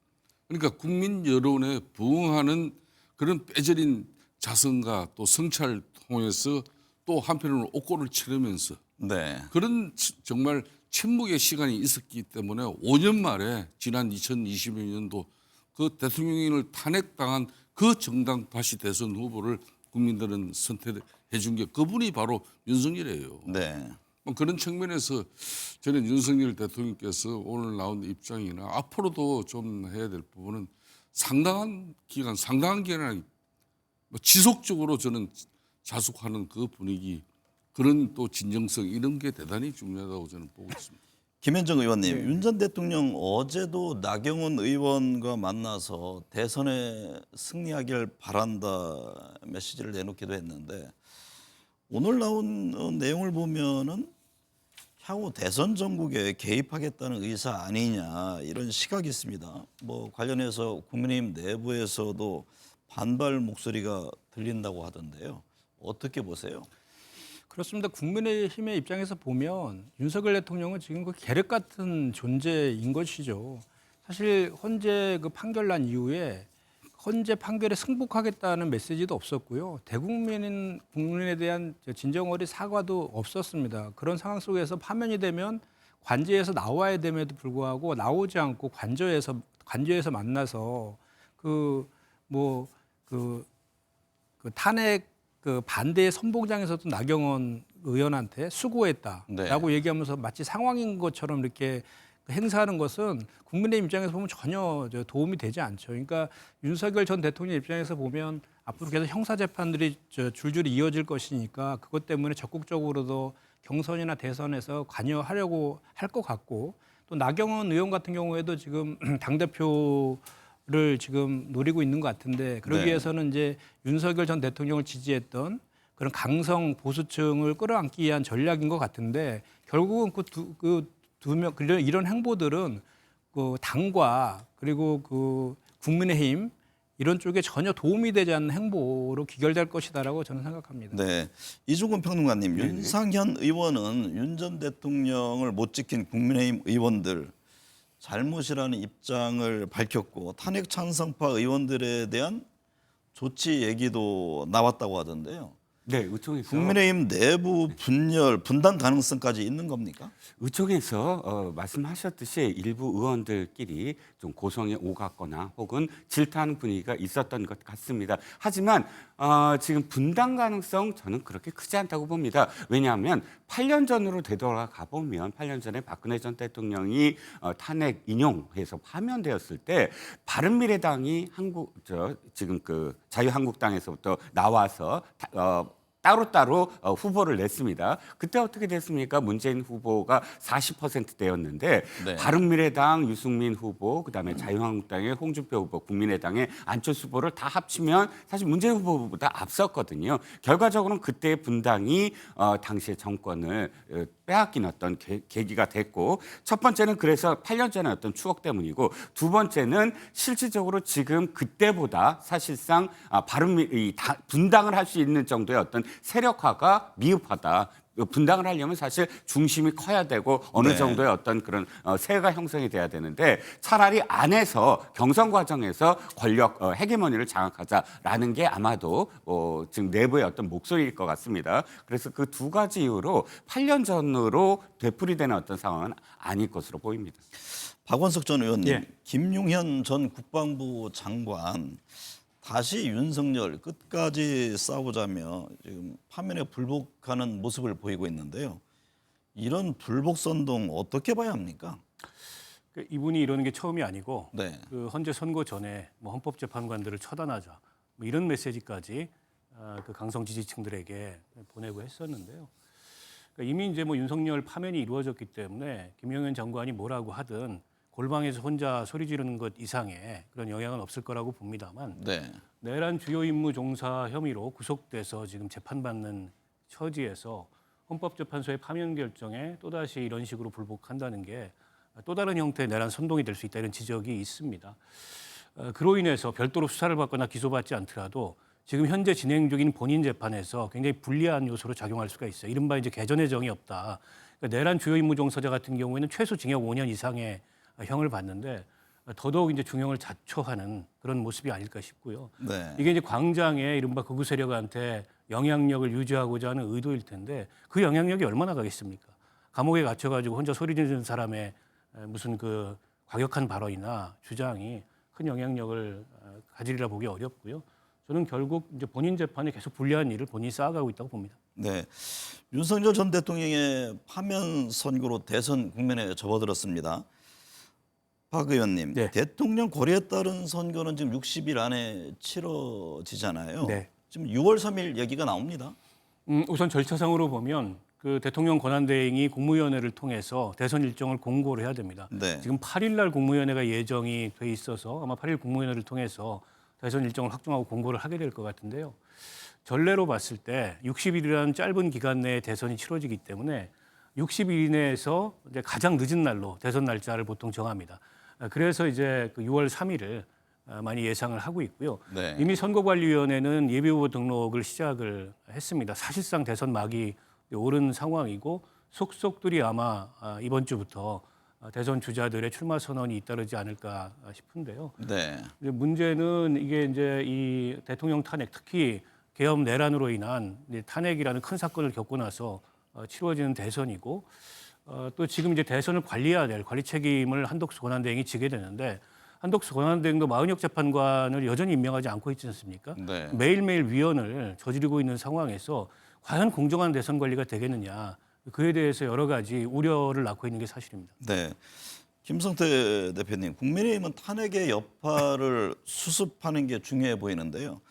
그러니까 국민 여론에 부응하는 그런 빼저린 자성과 또 성찰을 통해서 또 한편으로 옥고를 치르면서 네. 그런 정말 침묵의 시간이 있었기 때문에 5년 만에 지난 2020년도 그 대통령을 탄핵당한 그 정당 다시 대선 후보를 국민들은 선택해 준 게 그분이 바로 윤석열이에요. 네. 그런 측면에서 저는 윤석열 대통령께서 오늘 나온 입장이나 앞으로도 좀 해야 될 부분은 상당한 기간 지속적으로 저는 자숙하는 그 분위기 그런 또 진정성 이런 게 대단히 중요하다고 저는 보고 있습니다. 김현정 의원님, 윤 전 대통령 어제도 나경원 의원과 만나서 대선에 승리하길 바란다 메시지를 내놓기도 했는데 오늘 나온 내용을 보면은 향후 대선 전국에 개입하겠다는 의사 아니냐 이런 시각이 있습니다. 뭐 관련해서 국민의힘 내부에서도 반발 목소리가 들린다고 하던데요. 어떻게 보세요? 그렇습니다. 국민의힘의 입장에서 보면 윤석열 대통령은 지금 그 계륵 같은 존재인 것이죠. 사실 헌재 그 판결 난 이후에 헌재 판결에 승복하겠다는 메시지도 없었고요. 국민에 대한 진정 어린 사과도 없었습니다. 그런 상황 속에서 파면이 되면 관저에서 나와야 됨에도 불구하고 나오지 않고 관저에서 만나서 그 탄핵 그 반대의 선봉장에서도 나경원 의원한테 수고했다라고 얘기하면서 마치 상황인 것처럼 이렇게 행사하는 것은 국민의 입장에서 보면 전혀 도움이 되지 않죠. 그러니까 윤석열 전 대통령 입장에서 보면 앞으로 계속 형사 재판들이 줄줄이 이어질 것이니까 그것 때문에 적극적으로도 경선이나 대선에서 관여하려고 할 것 같고 또 나경원 의원 같은 경우에도 지금 당대표를 지금 노리고 있는 것 같은데 그러기 위해서는 이제 윤석열 전 대통령을 지지했던 그런 강성 보수층을 끌어안기 위한 전략인 것 같은데 결국은 이런 행보들은 그 당과 그리고 그 국민의힘 이런 쪽에 전혀 도움이 되지 않는 행보로 귀결될 것이다라고 저는 생각합니다. 네, 이종근 평론가님, 윤상현 의원은 윤 전 대통령을 못 지킨 국민의힘 의원들 잘못이라는 입장을 밝혔고 탄핵 찬성파 의원들에 대한 조치 얘기도 나왔다고 하던데요. 네, 의총에서 국민의힘 내부 분단 가능성까지 있는 겁니까? 의총에서 말씀하셨듯이 일부 의원들끼리 좀 고성에 오갔거나 혹은 질타하는 분위기가 있었던 것 같습니다. 하지만 지금 분단 가능성 저는 그렇게 크지 않다고 봅니다. 왜냐하면 8년 전으로 되돌아가 보면 8년 전에 박근혜 전 대통령이 탄핵 인용해서 파면되었을 때 바른미래당이 지금 그 자유한국당에서부터 나와서 따로따로 후보를 냈습니다. 그때 어떻게 됐습니까? 문재인 후보가 40%대였는데 네. 바른미래당 유승민 후보, 그다음에 자유한국당의 홍준표 후보, 국민의당의 안철수 후보를 다 합치면 사실 문재인 후보보다 앞섰거든요. 결과적으로는 그때의 분당이 당시의 정권을 빼앗긴 어떤 계기가 됐고, 첫 번째는 그래서 8년 전의 어떤 추억 때문이고, 두 번째는 실질적으로 지금 그때보다 사실상 분당을 할 수 있는 정도의 어떤 세력화가 미흡하다. 분당을 하려면 사실 중심이 커야 되고 어느 네. 정도의 어떤 그런 세가 형성이 돼야 되는데, 차라리 안에서 경선 과정에서 권력 헤게모니를 장악하자라는 게 아마도 지금 내부의 어떤 목소리일 것 같습니다. 그래서 그 두 가지 이유로 8년 전으로 되풀이되는 어떤 상황은 아닐 것으로 보입니다. 박원석 전 의원님, 예. 김용현 전 국방부 장관 다시 윤석열 끝까지 싸우자며 지금 파면에 불복하는 모습을 보이고 있는데요. 이런 불복 선동 어떻게 봐야 합니까? 이분이 이러는 게 처음이 아니고 네. 그 헌재 선거 전에 뭐 헌법재판관들을 처단하자 뭐 이런 메시지까지 그 강성 지지층들에게 보내고 했었는데요. 그러니까 이미 이제 뭐 윤석열 파면이 이루어졌기 때문에 김용현 장관이 뭐라고 하든 골방에서 혼자 소리 지르는 것 이상의 그런 영향은 없을 거라고 봅니다만, 네. 내란 주요 임무 종사 혐의로 구속돼서 지금 재판받는 처지에서 헌법재판소의 파면 결정에 또다시 이런 식으로 불복한다는 게 또 다른 형태의 내란 선동이 될 수 있다, 이런 지적이 있습니다. 그로 인해서 별도로 수사를 받거나 기소받지 않더라도 지금 현재 진행 중인 본인 재판에서 굉장히 불리한 요소로 작용할 수가 있어요. 이른바 이제 개전의 정이 없다. 그러니까 내란 주요 임무 종사자 같은 경우에는 최소 징역 5년 이상의 형을 받는데 더더욱 이제 중형을 자초하는 그런 모습이 아닐까 싶고요. 네. 이게 이제 광장의 이른바 극우 세력한테 영향력을 유지하고자 하는 의도일 텐데, 그 영향력이 얼마나 가겠습니까? 감옥에 갇혀가지고 혼자 소리 지르는 사람의 무슨 그 과격한 발언이나 주장이 큰 영향력을 가지리라 보기 어렵고요. 저는 결국 이제 본인 재판에 계속 불리한 일을 본인이 쌓아가고 있다고 봅니다. 네. 윤석열 전 대통령의 파면 선고로 대선 국면에 접어들었습니다. 박 의원님, 네. 대통령 고려에 따른 선거는 지금 60일 안에 치러지잖아요. 네. 지금 6월 3일 얘기가 나옵니다. 우선 절차상으로 보면 그 대통령 권한대행이 국무위원회를 통해서 대선 일정을 공고를 해야 됩니다. 네. 지금 8일 날 국무위원회가 예정이 돼 있어서 아마 8일 국무위원회를 통해서 대선 일정을 확정하고 공고를 하게 될 것 같은데요. 전례로 봤을 때 60일이라는 짧은 기간 내에 대선이 치러지기 때문에 60일 이내에서 이제 가장 늦은 날로 대선 날짜를 보통 정합니다. 그래서 이제 그 6월 3일을 많이 예상을 하고 있고요. 네. 이미 선거관리위원회는 예비후보 등록을 시작을 했습니다. 사실상 대선 막이 오른 상황이고, 속속들이 아마 이번 주부터 대선 주자들의 출마 선언이 잇따르지 않을까 싶은데요. 네. 이제 문제는 이게 이제 이 대통령 탄핵, 특히 계엄 내란으로 인한 이제 탄핵이라는 큰 사건을 겪고 나서 치루어지는 대선이고, 또 지금 이제 대선을 관리해야 될 관리 책임을 한덕수 권한대행이 지게 되는데, 한덕수 권한대행도 마은혁 재판관을 여전히 임명하지 않고 있지 않습니까? 네. 매일매일 위헌을 저지르고 있는 상황에서 과연 공정한 대선 관리가 되겠느냐, 그에 대해서 여러 가지 우려를 낳고 있는 게 사실입니다. 네. 김성태 대표님, 국민의힘은 탄핵의 여파를 수습하는 게 중요해 보이는데요.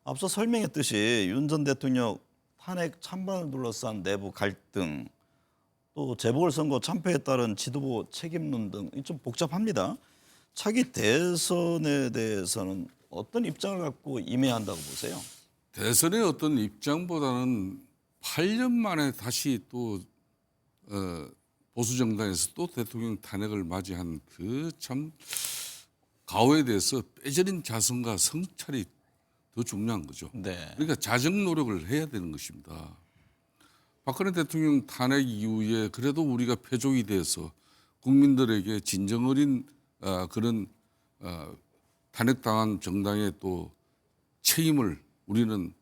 앞서 설명했듯이 윤 전 대통령 탄핵 찬반을 둘러싼 내부 갈등, 또 재보궐선거 참패에 따른 지도부 책임론 등 좀 복잡합니다. 차기 대선에 대해서는 어떤 입장을 갖고 임해야 한다고 보세요? 대선의 어떤 입장보다는 8년 만에 다시 또 보수 정당에서 또 대통령 탄핵을 맞이한 그 참 가오에 대해서 빼저린 자성과 성찰이 더 중요한 거죠. 네. 그러니까 자정 노력을 해야 되는 것입니다. 박근혜 대통령 탄핵 이후에 그래도 우리가 패족이 돼서 국민들에게 진정 어린 그런 탄핵당한 정당의 또 책임을 우리는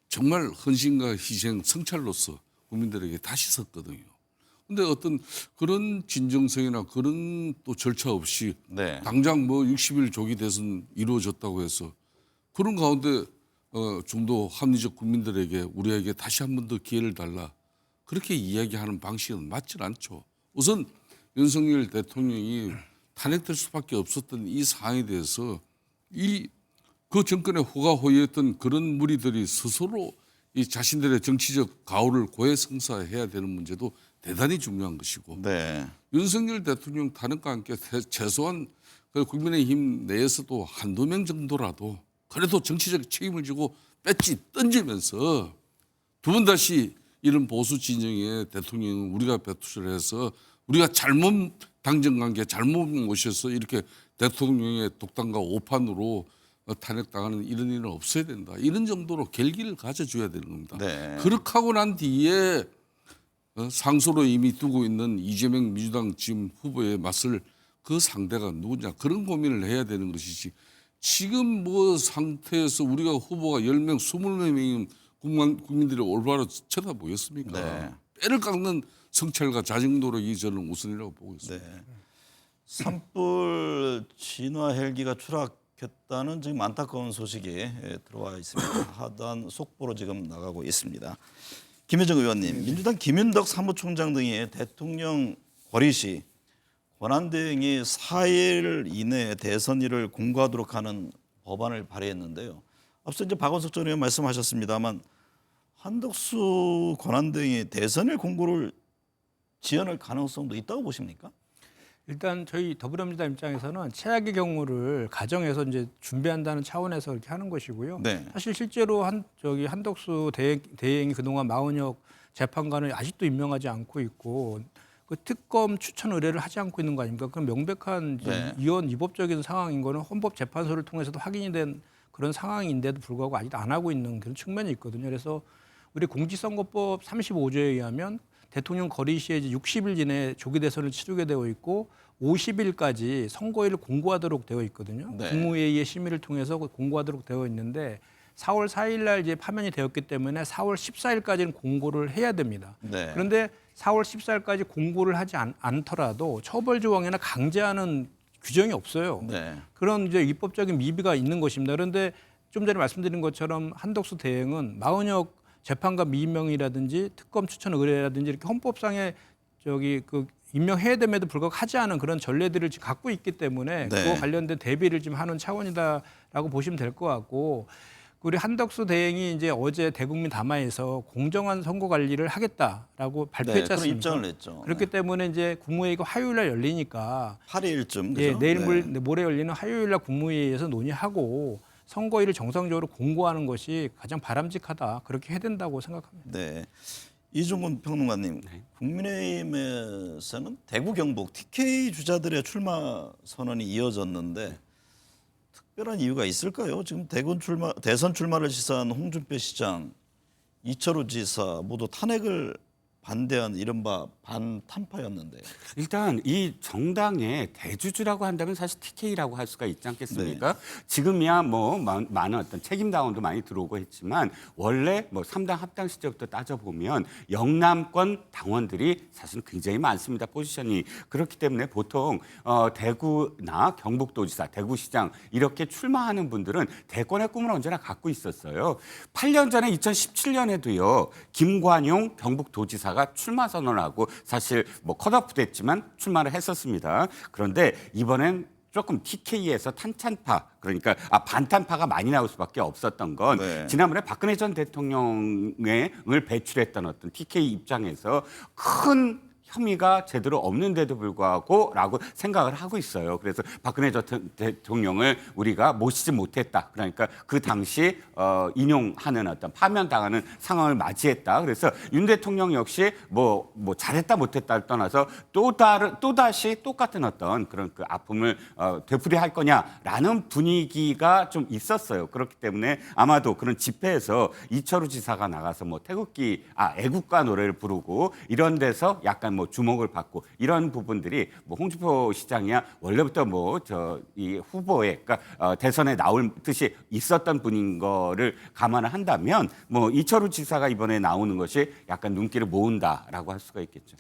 정말 헌신과 희생, 성찰로서 국민들에게 다시 섰거든요. 그런데 어떤 그런 진정성이나 그런 또 절차 없이 네. 당장 뭐 60일 조기 대선 이루어졌다고 해서 그런 가운데 중도 합리적 국민들에게 우리에게 다시 한 번 더 기회를 달라, 그렇게 이야기하는 방식은 맞지 않죠. 우선 윤석열 대통령이 탄핵될 수밖에 없었던 이 사항에 대해서 그 정권의 호가호위했던 그런 무리들이 스스로 이 자신들의 정치적 가오를 고해성사해야 되는 문제도 대단히 중요한 것이고 네. 윤석열 대통령 탄핵과 함께 최소한 그 국민의힘 내에서도 한두 명 정도라도 그래도 정치적 책임을 지고 배지 던지면서 두 번 다시 이런 보수 진영의 대통령은 우리가 배투를 해서 우리가 잘못 당정관계 잘못 모셔서 이렇게 대통령의 독단과 오판으로 탄핵당하는 이런 일은 없어야 된다. 이런 정도로 결기를 가져줘야 되는 겁니다. 네. 그렇게 하고 난 뒤에 상소로 이미 두고 있는 이재명 민주당 지금 후보에 맞설 그 상대가 누구냐 그런 고민을 해야 되는 것이지 지금 뭐 상태에서 우리가 후보가 10명, 20명이면 국민들이 올바로 쳐다보겠습니까? 네. 뼈를 깎는 성찰과 자정 노력이 저는 우선이라고 보고 있습니다. 네. 산불 진화 헬기가 추락했다는 지금 안타까운 소식이 들어와 있습니다. 하단 속보로 지금 나가고 있습니다. 김혜정 의원님, 민주당 김윤덕 사무총장 등이 대통령 거리 시 권한대행이 4일 이내에 대선일을 공고하도록 하는 법안을 발의했는데요. 앞서 이제 박원석 전 의원 말씀하셨습니다만 한덕수 권한대행이 대선일 공고를 지연할 가능성도 있다고 보십니까? 일단 저희 더불어민주당 입장에서는 최악의 경우를 가정해서 이제 준비한다는 차원에서 이렇게 하는 것이고요. 네. 사실 실제로 한덕수 대행이 그동안 마은혁 재판관을 아직도 임명하지 않고 있고 그 특검 추천 의뢰를 하지 않고 있는 거 아닙니까? 그럼 명백한 네. 위법적인 상황인 거는 헌법재판소를 통해서도 확인이 된 그런 상황인데도 불구하고 아직도 안 하고 있는 그런 측면이 있거든요. 그래서 우리 공직선거법 35조에 의하면 대통령 거리 시에 이제 60일 이내에 조기 대선을 치르게 되어 있고 50일까지 선거일을 공고하도록 되어 있거든요. 네. 국무회의의 심의를 통해서 공고하도록 되어 있는데 4월 4일 날 이제 파면이 되었기 때문에 4월 14일까지는 공고를 해야 됩니다. 네. 그런데 4월 14일까지 공고를 하지 않더라도 처벌 조항이나 강제하는 규정이 없어요. 네. 그런 이제 입법적인 미비가 있는 것입니다. 그런데 좀 전에 말씀드린 것처럼 한덕수 대행은 마은혁 재판관 미임명이라든지 특검 추천 의뢰라든지 이렇게 헌법상에 임명해야 됨에도 불구하고 하지 않은 그런 전례들을 지금 갖고 있기 때문에 네. 그거 관련된 대비를 지금 하는 차원이다라고 보시면 될 것 같고 우리 한덕수 대행이 이제 어제 대국민 담화에서 공정한 선거 관리를 하겠다라고 발표했지 그런 않습니까? 입장을 냈죠. 그렇기 때문에 이제 국무회의가 화요일 날 열리니까 8일쯤 예, 그죠? 모레 열리는 화요일 날 국무회의에서 논의하고 선거일을 정상적으로 공고하는 것이 가장 바람직하다. 그렇게 해야 된다고 생각합니다. 네. 이종근 평론가님, 국민의힘에서는 대구 경북 TK 주자들의 출마 선언이 이어졌는데 특별한 이유가 있을까요? 지금 대선 출마를 시사한 홍준표 시장, 이철우 지사 모두 탄핵을 반대한 이른바 반탄파였는데. 일단 이 정당의 대주주라고 한다면 사실 TK라고 할 수가 있지 않겠습니까? 지금이야 뭐 많은 어떤 책임 다운도 많이 들어오고 했지만 원래 뭐 3당 합당 시절부터 따져보면 영남권 당원들이 사실 굉장히 많습니다. 포지션이. 그렇기 때문에 보통 대구나 경북도지사, 대구시장 이렇게 출마하는 분들은 대권의 꿈을 언제나 갖고 있었어요. 8년 전에 2017년에도요. 김관용 경북도지사가 출마 선언을 하고 사실 뭐 컷오프 됐지만 출마를 했었습니다. 그런데 이번엔 조금 TK에서 탄탄파 그러니까 반탄파가 많이 나올 수밖에 없었던 건 네. 지난번에 박근혜 전 대통령을 배출했던 어떤 TK 입장에서 큰 혐의가 제대로 없는데도 불구하고 라고 생각을 하고 있어요. 그래서 박근혜 전 대통령을 우리가 모시지 못했다. 그러니까 그 당시 인용하는 어떤 파면당하는 상황을 맞이했다. 그래서 윤 대통령 역시 뭐 잘했다 못했다를 떠나서 또다시 똑같은 어떤 그런 그 아픔을 되풀이할 거냐라는 분위기가 좀 있었어요. 그렇기 때문에 아마도 그런 집회에서 이철우 지사가 나가서 뭐 애국가 노래를 부르고 이런 데서 약간 뭐 주목을 받고 이런 부분들이 뭐 홍준표 시장이야 원래부터 이 후보에 그러니까 대선에 나올 뜻이 있었던 분인 거를 감안을 한다면 뭐 이철우 지사가 이번에 나오는 것이 약간 눈길을 모은다라고 할 수가 있겠죠.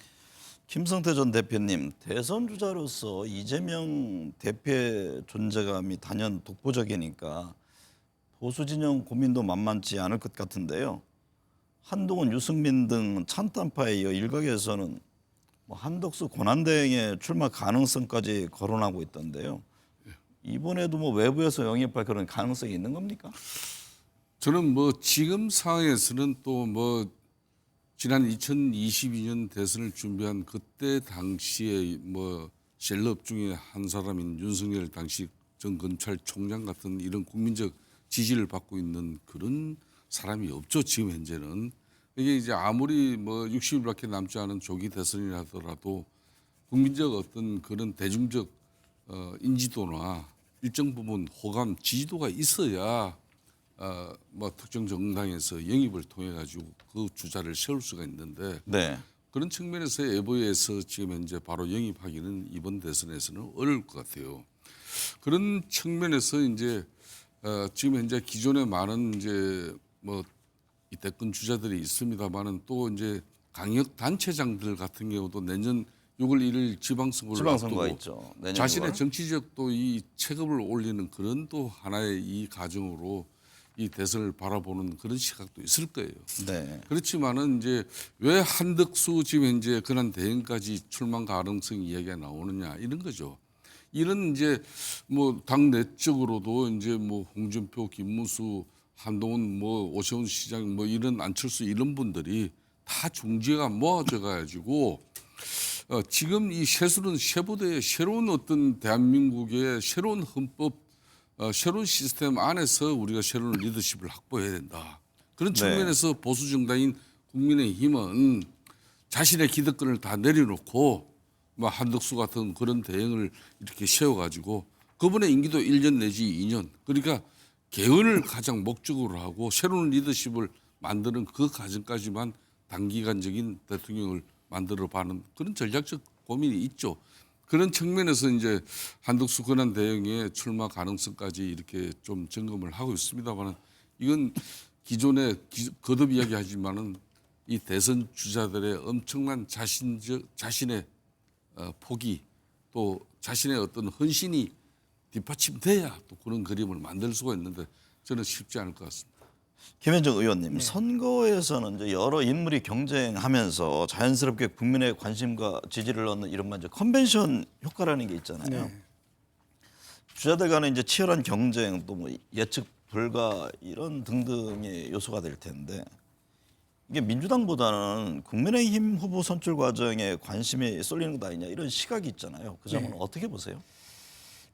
김성태 전 대표님, 대선 주자로서 이재명 대표의 존재감이 단연 독보적이니까 보수 진영 고민도 만만치 않을 것 같은데요. 한동훈, 유승민 등 찬탄파에 이어 일각에서는 한덕수 권한대행의 출마 가능성까지 거론하고 있던데요. 이번에도 외부에서 영입할 그런 가능성이 있는 겁니까? 저는 뭐 지금 상황에서는 또 뭐 지난 2022년 대선을 준비한 그때 당시에 뭐 셀럽 중에 한 사람인 윤석열 당시 전 검찰총장 같은 이런 국민적 지지를 받고 있는 그런 사람이 없죠. 지금 현재는. 이게 이제 아무리 뭐 60일밖에 남지 않은 조기 대선이라 하더라도 국민적 어떤 그런 대중적 인지도나 일정 부분 호감, 지지도가 있어야 뭐 특정 정당에서 영입을 통해 가지고 그 주자를 세울 수가 있는데 네. 그런 측면에서 애보에서 지금 현재 바로 영입하기는 이번 대선에서는 어려울 것 같아요. 그런 측면에서 이제 지금 현재 기존에 많은 이제 뭐 이 대권 주자들이 있습니다만은 또 이제 강력 단체장들 같은 경우도 내년 6월 1일 지방선거가 지방선거가 있죠. 내년 자신의 6월. 정치적 또 이 체급을 올리는 그런 또 하나의 이 과정으로 이 대선을 바라보는 그런 시각도 있을 거예요. 네. 그렇지만은 이제 왜 한덕수 지금 현재 근한 대행까지 출마 가능성 이야기가 나오느냐 이런 거죠. 이런 이제 뭐 당 내적으로도 이제 뭐 홍준표, 김문수, 한동훈, 뭐 오세훈 시장, 뭐 이런 안철수 이런 분들이 다 중지가 모아져 가지고 지금 이 세술은 세부대의 새로운 어떤 대한민국의 새로운 헌법, 새로운 시스템 안에서 우리가 새로운 리더십을 확보해야 된다. 그런 네. 측면에서 보수 정당인 국민의힘은 자신의 기득권을 다 내려놓고 뭐 한덕수 같은 그런 대응을 이렇게 세워가지고 그분의 임기도 1년 내지 2년. 그러니까 개헌을 가장 목적으로 하고 새로운 리더십을 만드는 그 과정까지만 단기간적인 대통령을 만들어 봐는 그런 전략적 고민이 있죠. 그런 측면에서 이제 한덕수 권한 대행의 출마 가능성까지 이렇게 좀 점검을 하고 있습니다만은 이건 기존에 거듭 이야기하지만은 이 대선 주자들의 엄청난 자신의 포기 또 자신의 어떤 헌신이 뒷받침돼야 또 그런 그림을 만들 수가 있는데 저는 쉽지 않을 것 같습니다. 김현정 의원님, 선거에서는 이제 여러 인물이 경쟁하면서 자연스럽게 국민의 관심과 지지를 얻는 이른바 이제 컨벤션 효과라는 게 있잖아요. 네. 주자들 간의 이제 치열한 경쟁 또 뭐 예측 불가 이런 등등의 요소가 될 텐데 이게 민주당보다는 국민의힘 후보 선출 과정에 관심이 쏠리는 것 아니냐 이런 시각이 있잖아요. 그 점은 어떻게 보세요?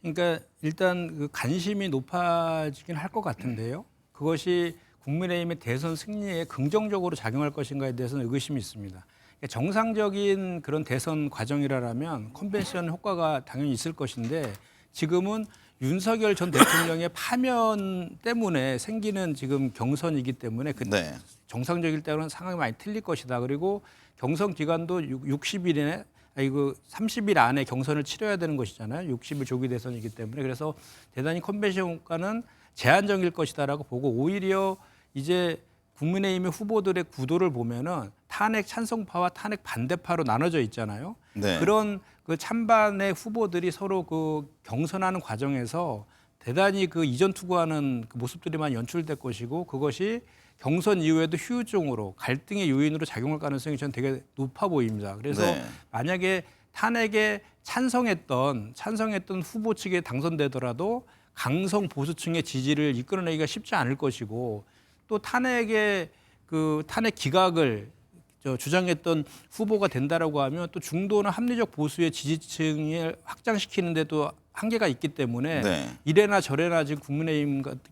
그러니까 일단 그 관심이 높아지긴 할 것 같은데요. 그것이 국민의힘의 대선 승리에 긍정적으로 작용할 것인가에 대해서는 의구심이 있습니다. 그러니까 정상적인 그런 대선 과정이라면 컨벤션 효과가 당연히 있을 것인데 지금은 윤석열 전 대통령의 파면 때문에 생기는 지금 경선이기 때문에 그 네. 정상적일 때는 상황이 많이 틀릴 것이다. 그리고 경선 기간도 60일에 이거 30일 안에 경선을 치러야 되는 것이잖아요. 60일 조기 대선이기 때문에 그래서 대단히 컨벤션 효과는 제한적일 것이다라고 보고 오히려 이제 국민의힘의 후보들의 구도를 보면은 탄핵 찬성파와 탄핵 반대파로 나눠져 있잖아요. 네. 그런 그 찬반의 후보들이 서로 그 경선하는 과정에서 대단히 그 이전 투구하는 그 모습들이 많이 연출될 것이고 그것이 경선 이후에도 휴유증으로 갈등의 요인으로 작용할 가능성이 저는 되게 높아 보입니다. 그래서 네. 만약에 탄핵에 찬성했던 후보 측에 당선되더라도 강성 보수층의 지지를 이끌어내기가 쉽지 않을 것이고 또 탄핵의 그 탄핵 기각을 주장했던 후보가 된다라고 하면 또 중도나 합리적 보수의 지지층을 확장시키는데 또 한계가 있기 때문에 네. 이래나 저래나 지금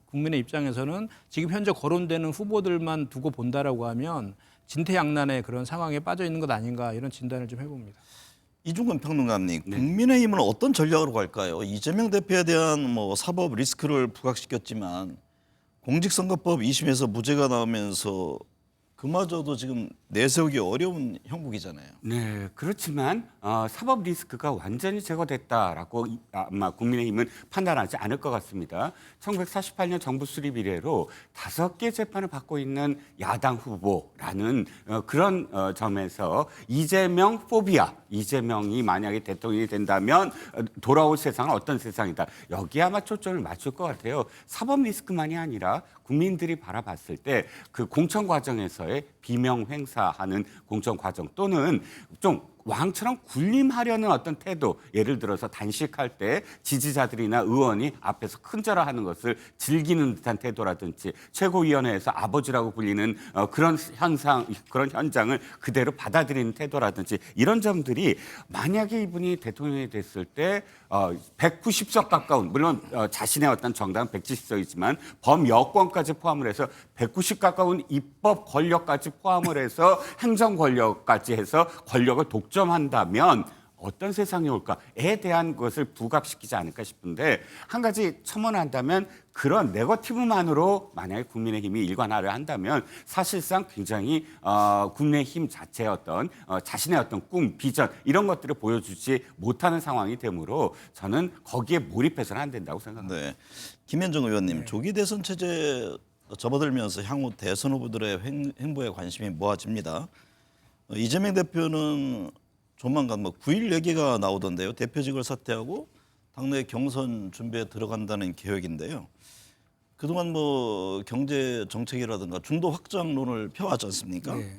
국민의 입장에서는 지금 현재 거론되는 후보들만 두고 본다라고 하면 진퇴양난의 그런 상황에 빠져 있는 것 아닌가 이런 진단을 좀 해봅니다. 이중근 평론가님, 국민의힘은 어떤 전략으로 갈까요? 이재명 대표에 대한 뭐 사법 리스크를 부각시켰지만 공직선거법 2심에서 무죄가 나오면서 그마저도 지금 내세우기 어려운 형국이잖아요. 네, 그렇지만 사법 리스크가 완전히 제거됐다라고 아마 국민의힘은 판단하지 않을 것 같습니다. 1948년 정부 수립 이래로 5개 재판을 받고 있는 야당 후보라는 그런 점에서 이재명 포비아, 이재명이 만약에 대통령이 된다면 돌아올 세상은 어떤 세상이다. 여기에 아마 초점을 맞출 것 같아요. 사법 리스크만이 아니라 국민들이 바라봤을 때 그 공천 과정에서의 비명 행사하는 공천 과정 또는 좀 왕처럼 군림하려는 어떤 태도, 예를 들어서 단식할 때 지지자들이나 의원이 앞에서 큰절하는 것을 즐기는 듯한 태도라든지 최고위원회에서 아버지라고 불리는 그런 현장을 그대로 받아들이는 태도라든지 이런 점들이 만약에 이분이 대통령이 됐을 때 190석 가까운, 물론 자신의 어떤 정당은 170석이지만 범여권까지 포함을 해서 190 가까운 입법 권력까지 포함을 해서 행정 권력까지 해서 권력을 독점한다면 어떤 세상이 올까에 대한 것을 부각시키지 않을까 싶은데, 한 가지 첨언한다면 그런 네거티브만으로 만약에 국민의힘이 일관하려 한다면 사실상 굉장히 국민의힘 자체의 어떤 자신의 어떤 꿈, 비전 이런 것들을 보여주지 못하는 상황이 되므로 저는 거기에 몰입해서는 안 된다고 생각합니다. 네. 김현정 의원님, 조기 대선 체제 접어들면서 향후 대선 후보들의 행보에 관심이 모아집니다. 이재명 대표는 조만간 9일 얘기가 나오던데요. 대표직을 사퇴하고 당내 경선 준비에 들어간다는 계획인데요. 그동안 경제 정책이라든가 중도 확장론을 펴왔지 않습니까? 네.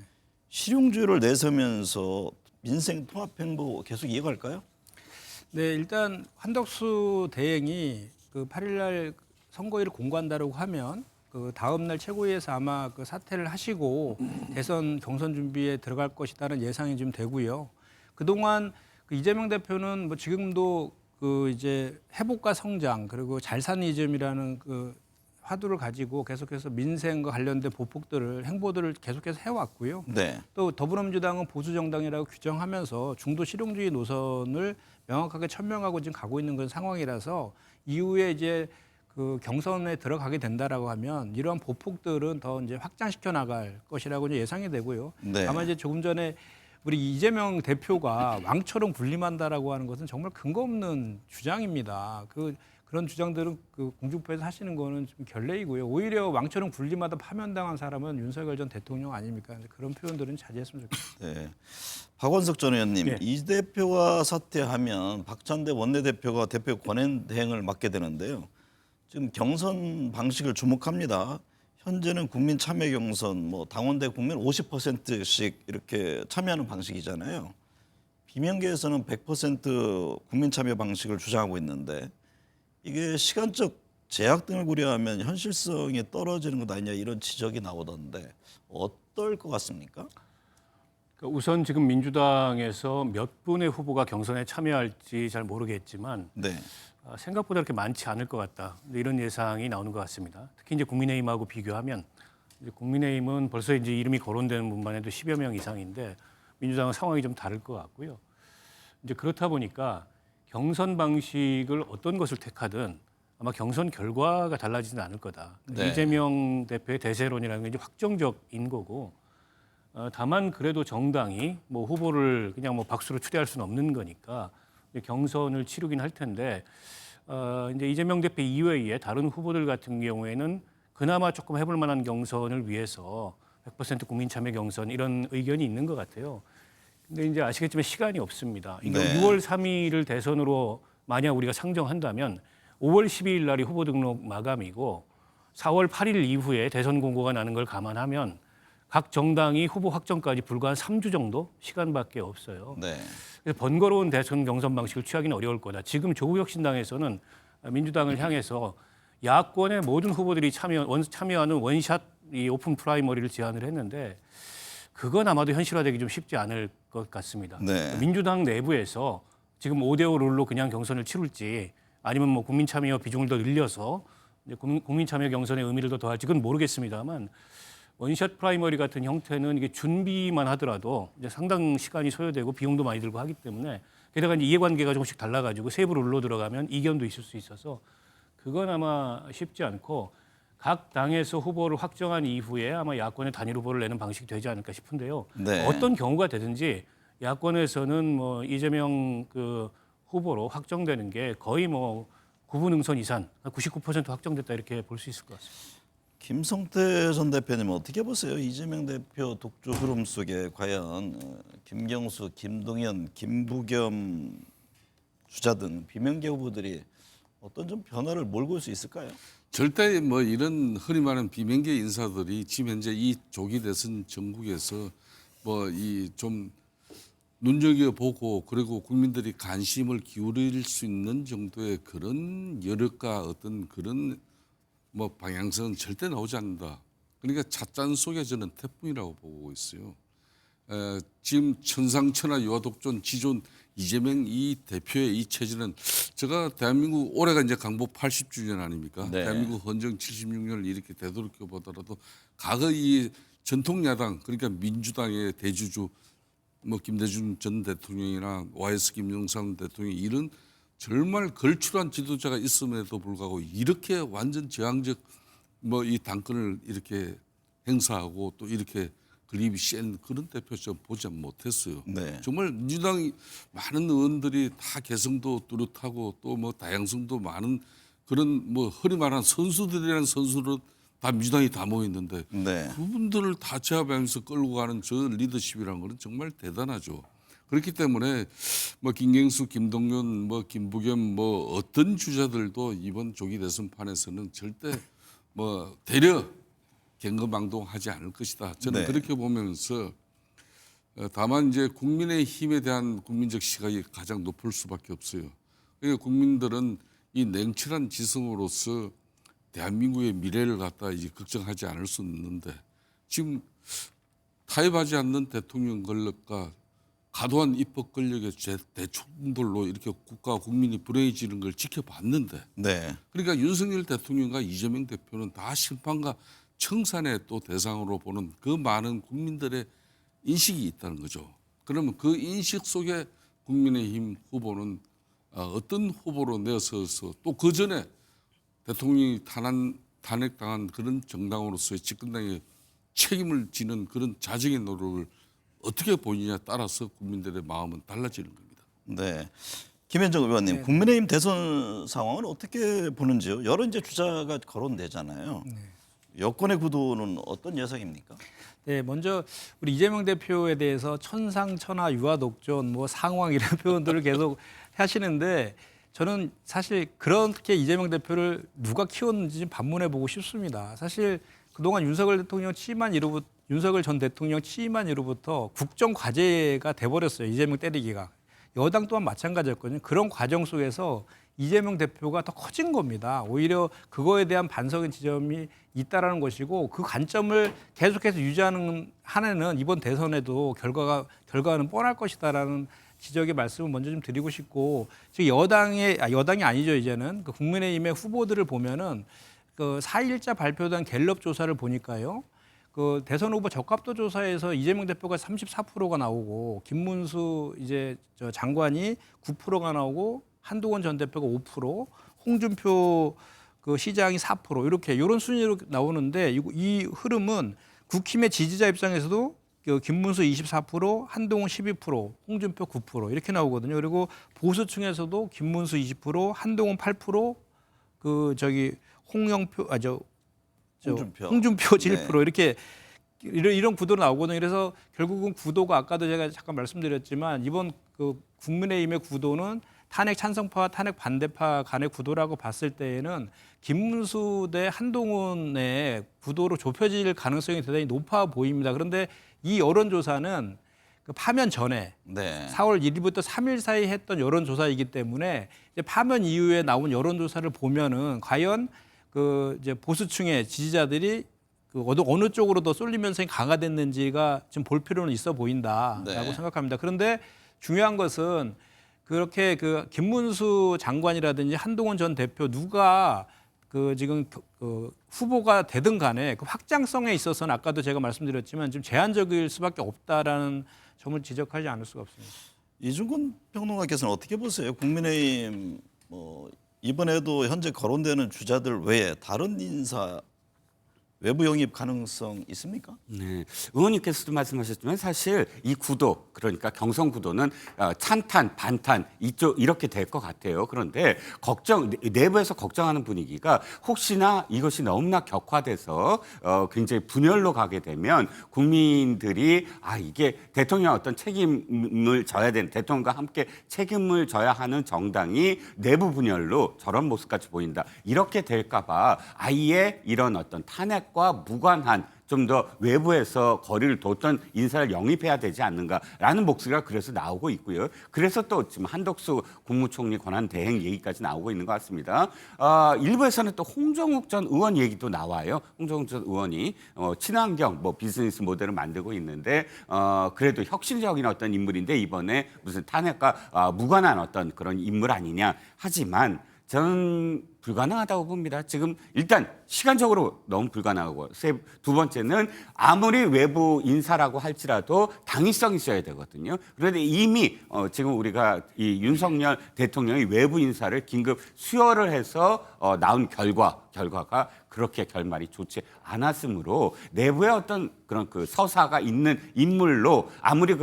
실용주의를 내세우면서 민생 통합 행보 계속 이어갈까요? 네, 일단 한덕수 대행이 그 8일날 선거일을 공고한다고 하면 그 다음 날 최고위에서 아마 그 사퇴를 하시고 대선 경선 준비에 들어갈 것이라는 예상이 좀 되고요. 그동안 그 이재명 대표는 지금도 그 이제 회복과 성장 그리고 잘사니즘이라는 그 화두를 가지고 계속해서 민생과 관련된 보폭들을 행보들을 계속해서 해왔고요. 네. 또 더불어민주당은 보수 정당이라고 규정하면서 중도 실용주의 노선을 명확하게 천명하고 지금 가고 있는 그런 상황이라서 이후에 이제 그 경선에 들어가게 된다라고 하면 이러한 보폭들은 더 이제 확장시켜 나갈 것이라고 이제 예상이 되고요. 네. 다만 이제 조금 전에 우리 이재명 대표가 왕처럼 군림한다라고 하는 것은 정말 근거 없는 주장입니다. 그런 주장들은 그 공중파에서 하시는 거는 좀 결례이고요. 오히려 왕처럼 군림하다 파면당한 사람은 윤석열 전 대통령 아닙니까? 그런 표현들은 자제했으면 좋겠습니다. 네. 박원석 전 의원님, 네. 이 대표가 사퇴하면 박찬대 원내대표가 대표 권한 대행을 맡게 되는데요. 지금 경선 방식을 주목합니다. 현재는 국민 참여 경선, 당원대 국민 50%씩 이렇게 참여하는 방식이잖아요. 비명계에서는 100% 국민 참여 방식을 주장하고 있는데 이게 시간적 제약 등을 고려하면 현실성이 떨어지는 것 아니냐 이런 지적이 나오던데 어떨 것 같습니까? 우선 지금 민주당에서 몇 분의 후보가 경선에 참여할지 잘 모르겠지만 네. 생각보다 그렇게 많지 않을 것 같다. 이런 예상이 나오는 것 같습니다. 특히 이제 국민의힘하고 비교하면 이제 국민의힘은 벌써 이제 이름이 거론되는 분만 해도 10여 명 이상인데 민주당은 상황이 좀 다를 것 같고요. 이제 그렇다 보니까 경선 방식을 어떤 것을 택하든 아마 경선 결과가 달라지지는 않을 거다. 네. 이재명 대표의 대세론이라는 게 이제 확정적인 거고 다만 그래도 정당이 후보를 그냥 박수로 추대할 수는 없는 거니까 경선을 치르긴 할 텐데 이제 이재명 대표 이외에 다른 후보들 같은 경우에는 그나마 조금 해볼 만한 경선을 위해서 100% 국민 참여 경선 이런 의견이 있는 것 같아요. 근데 이제 아시겠지만 시간이 없습니다. 이게 네. 6월 3일을 대선으로 만약 우리가 상정한다면 5월 12일 날이 후보 등록 마감이고 4월 8일 이후에 대선 공고가 나는 걸 감안하면 각 정당이 후보 확정까지 불과 한 3주 정도 시간밖에 없어요. 네. 그래서 번거로운 대선 경선 방식을 취하기는 어려울 거다. 지금 조국혁신당에서는 민주당을 향해서 야권의 모든 후보들이 참여하는 원샷 이 오픈 프라이머리를 제안을 했는데 그건 아마도 현실화되기 좀 쉽지 않을 것 같습니다. 네. 민주당 내부에서 지금 5대5 룰로 그냥 경선을 치룰지 아니면 국민 참여 비중을 더 늘려서 이제 국민 참여 경선의 의미를 더 더할지 그건 모르겠습니다만 원샷 프라이머리 같은 형태는 이게 준비만 하더라도 이제 상당 시간이 소요되고 비용도 많이 들고 하기 때문에 게다가 이제 이해관계가 조금씩 달라가지고 세부 룰로 들어가면 이견도 있을 수 있어서 그건 아마 쉽지 않고 각 당에서 후보를 확정한 이후에 아마 야권의 단일 후보를 내는 방식이 되지 않을까 싶은데요. 네. 어떤 경우가 되든지 야권에서는 이재명 그 후보로 확정되는 게 거의 구분 응선 이상 99% 확정됐다 이렇게 볼 수 있을 것 같습니다. 김성태 전 대표님 어떻게 보세요? 이재명 대표 독주 흐름 속에 과연 김경수, 김동연, 김부겸 주자 등 비명계 후보들이 어떤 좀 변화를 몰고 올 수 있을까요? 절대 이런 흔히 말하는 비명계 인사들이 지금 현재 이 조기 대선 전국에서 이 좀 눈여겨보고 그리고 국민들이 관심을 기울일 수 있는 정도의 그런 여력과 어떤 그런 뭐 방향성은 절대 나오지 않는다. 그러니까 찻잔 속에 저는 태풍이라고 보고 있어요. 지금 천상천하 유아독존 지존 이재명 이 대표의 이 체제는 제가 대한민국 올해가 이제 강복 80주년 아닙니까? 네. 대한민국 헌정 76년을 이렇게 되돌이켜 보더라도 과거 이 전통 야당 그러니까 민주당의 대주주 뭐 김대중 전 대통령이나 YS 김영삼 대통령 이런 정말 걸출한 지도자가 있음에도 불구하고 이렇게 완전 저항적 뭐 이 당권을 이렇게 행사하고 또 이렇게 그립이 센 그런 대표 좀 보지 못했어요. 네. 정말 민주당 많은 의원들이 다 개성도 뚜렷하고 또 뭐 다양성도 많은 그런 뭐 허리 말한 선수들이라는 선수로 다 민주당이 다 모여 있는데 네. 그분들을 다 제압하면서 끌고 가는 저 리더십이라는 것은 정말 대단하죠. 그렇기 때문에 뭐 김경수, 김동연, 뭐 김부겸 뭐 어떤 주자들도 이번 조기 대선판에서는 절대 뭐 대려 경거망동하지 않을 것이다. 저는 네. 그렇게 보면서 다만 이제 국민의힘에 대한 국민적 시각이 가장 높을 수밖에 없어요. 그러니까 국민들은 이 냉철한 지성으로서 대한민국의 미래를 갖다 이제 걱정하지 않을 수 없는데 지금 타협하지 않는 대통령 권력과 과도한 입법 권력의 대충돌로 이렇게 국가와 국민이 불행해지는 걸 지켜봤는데 네. 그러니까 윤석열 대통령과 이재명 대표는 다 심판과 청산의 또 대상으로 보는 그 많은 국민들의 인식이 있다는 거죠. 그러면 그 인식 속에 국민의힘 후보는 어떤 후보로 내서서 또 그 전에 대통령이 탄핵당한 그런 정당으로서의 집권당의 책임을 지는 그런 자정의 노력을 어떻게 보이느냐에 따라서 국민들의 마음은 달라지는 겁니다. 네. 김현정 의원님, 국민의힘 대선 상황은 어떻게 보는지요? 여러 이제 주자가 거론되잖아요. 여권의 구도는 어떤 예상입니까? 네, 먼저 우리 이재명 대표에 대해서 천상천하 유아독존 뭐 상황 이런 표현들을 계속 하시는데 저는 사실 그렇게 이재명 대표를 누가 키웠는지 좀 반문해 보고 싶습니다. 사실 그동안 윤석열 전 대통령 취임한 이후부터 국정 과제가 돼버렸어요. 이재명 때리기가. 여당 또한 마찬가지였거든요. 그런 과정 속에서 이재명 대표가 더 커진 겁니다. 오히려 그거에 대한 반성의 지점이 있다라는 것이고 그 관점을 계속해서 유지하는 한에는 이번 대선에도 결과는 뻔할 것이다라는 지적의 말씀을 먼저 좀 드리고 싶고 지금 여당이 아니죠 이제는 그 국민의힘의 후보들을 보면은 그 4일자 발표된 갤럽 조사를 보니까요. 그 대선 후보 적합도 조사에서 이재명 대표가 34%가 나오고 김문수 이제 저 장관이 9%가 나오고 한동훈 전 대표가 5%, 홍준표 그 시장이 4% 이런 순위로 나오는데 이 흐름은 국힘의 지지자 입장에서도 김문수 24%, 한동훈 12%, 홍준표 9% 이렇게 나오거든요. 그리고 보수층에서도 김문수 20%, 한동훈 8%, 홍준표 7% 이렇게 이런 구도로 나오거든요. 그래서 결국은 구도가 아까도 제가 잠깐 말씀드렸지만 이번 그 국민의힘의 구도는 탄핵 찬성파와 탄핵 반대파 간의 구도라고 봤을 때에는 김문수 대 한동훈의 구도로 좁혀질 가능성이 대단히 높아 보입니다. 그런데 이 여론조사는 그 파면 전에 네. 4월 1일부터 3일 사이 했던 여론조사이기 때문에 이제 파면 이후에 나온 여론조사를 보면은 과연 그 이제 보수층의 지지자들이 그 어느 쪽으로 더 쏠림 현상이 강화됐는지가 지금 볼 필요는 있어 보인다라고 네. 생각합니다. 그런데 중요한 것은 그렇게 그 김문수 장관이라든지 한동훈 전 대표 누가 그 지금 그 후보가 되든 간에 그 확장성에 있어서는 아까도 제가 말씀드렸지만 좀 제한적일 수밖에 없다라는 점을 지적하지 않을 수가 없습니다. 이중근 평론가께서는 어떻게 보세요? 국민의힘 이번에도 현재 거론되는 주자들 외에 다른 인사 외부 영입 가능성 있습니까? 네, 의원님께서도 말씀하셨지만 사실 이 구도 그러니까 경선 구도는 찬탄, 반탄 이렇게 될 것 같아요. 그런데 내부에서 걱정하는 분위기가 혹시나 이것이 너무나 격화돼서 굉장히 분열로 가게 되면 국민들이 이게 대통령 어떤 책임을 져야 되는 대통령과 함께 책임을 져야 하는 정당이 내부 분열로 저런 모습까지 보인다. 이렇게 될까 봐 아예 이런 어떤 탄핵 탄핵과 무관한 좀 더 외부에서 거리를 뒀던 인사를 영입해야 되지 않는가라는 목소리가 그래서 나오고 있고요. 그래서 또 지금 한덕수 국무총리 권한 대행 얘기까지 나오고 있는 것 같습니다. 일부에서는 또 홍정욱 전 의원 얘기도 나와요. 홍정욱 전 의원이 친환경 비즈니스 모델을 만들고 있는데 그래도 혁신적인 어떤 인물인데 이번에 무슨 탄핵과 무관한 어떤 그런 인물 아니냐. 하지만 저는 불가능하다고 봅니다. 지금 일단 시간적으로 너무 불가능하고 두 번째는 아무리 외부 인사라고 할지라도 당위성이 있어야 되거든요. 그런데 이미 지금 우리가 이 윤석열 대통령이 외부 인사를 긴급 수혈을 해서 나온 결과가 그렇게 결말이 좋지 않았으므로 내부에 어떤 그런 그 서사가 있는 인물로 아무리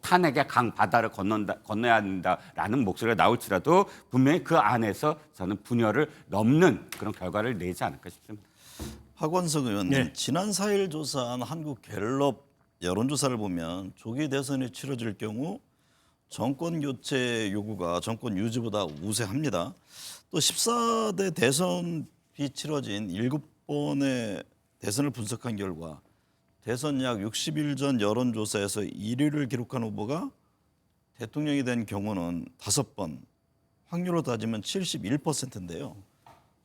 탄핵의 강 바다를 건너야 한다라는 목소리가 나올지라도 분명히 그 안에서 저는 분열을 넘는 그런 결과를 내지 않을까 싶습니다. 박원석 의원님, 네. 지난 4일 조사한 한국갤럽 여론조사를 보면 조기 대선이 치러질 경우 정권 교체 요구가 정권 유지보다 우세합니다. 또 14대 대선 비치러진 7번의 대선을 분석한 결과 대선 약 60일 전 여론조사에서 1위를 기록한 후보가 대통령이 된 경우는 5번, 확률로 따지면 71%인데요.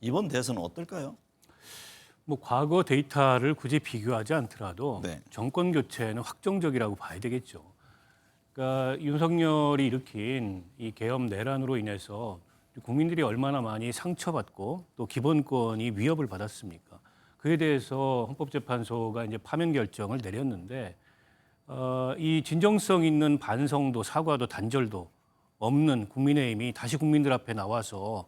이번 대선은 어떨까요? 뭐 과거 데이터를 굳이 비교하지 않더라도 네. 정권 교체는 확정적이라고 봐야 되겠죠. 그러니까 윤석열이 일으킨 이 계엄 내란으로 인해서 국민들이 얼마나 많이 상처받고 또 기본권이 위협을 받았습니까? 그에 대해서 헌법재판소가 이제 파면 결정을 내렸는데 이 진정성 있는 반성도 사과도 단절도 없는 국민의힘이 다시 국민들 앞에 나와서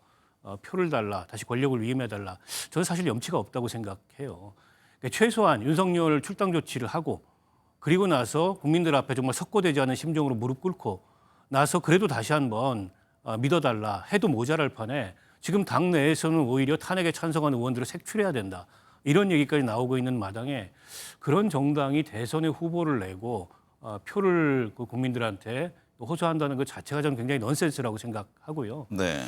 표를 달라, 다시 권력을 위임해달라. 저는 사실 염치가 없다고 생각해요. 그러니까 최소한 윤석열 출당 조치를 하고 그리고 나서 국민들 앞에 정말 석고되지 않은 심정으로 무릎 꿇고 나서 그래도 다시 한번 믿어달라 해도 모자랄 판에 지금 당내에서는 오히려 탄핵에 찬성하는 의원들을 색출해야 된다. 이런 얘기까지 나오고 있는 마당에 그런 정당이 대선에 후보를 내고 표를 그 국민들한테 호소한다는 것 자체가 저는 굉장히 넌센스라고 생각하고요. 네.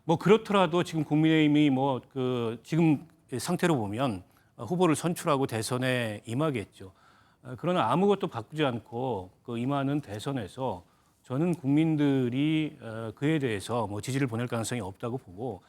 뭐 그렇더라도 지금 국민의힘이 지금 상태로 보면 후보를 선출하고 대선에 임하겠죠. 그러나 아무것도 바꾸지 않고 그 임하는 대선에서 저는 국민들이 그에 대해서 뭐 지지를 보낼 가능성이 없다고 보고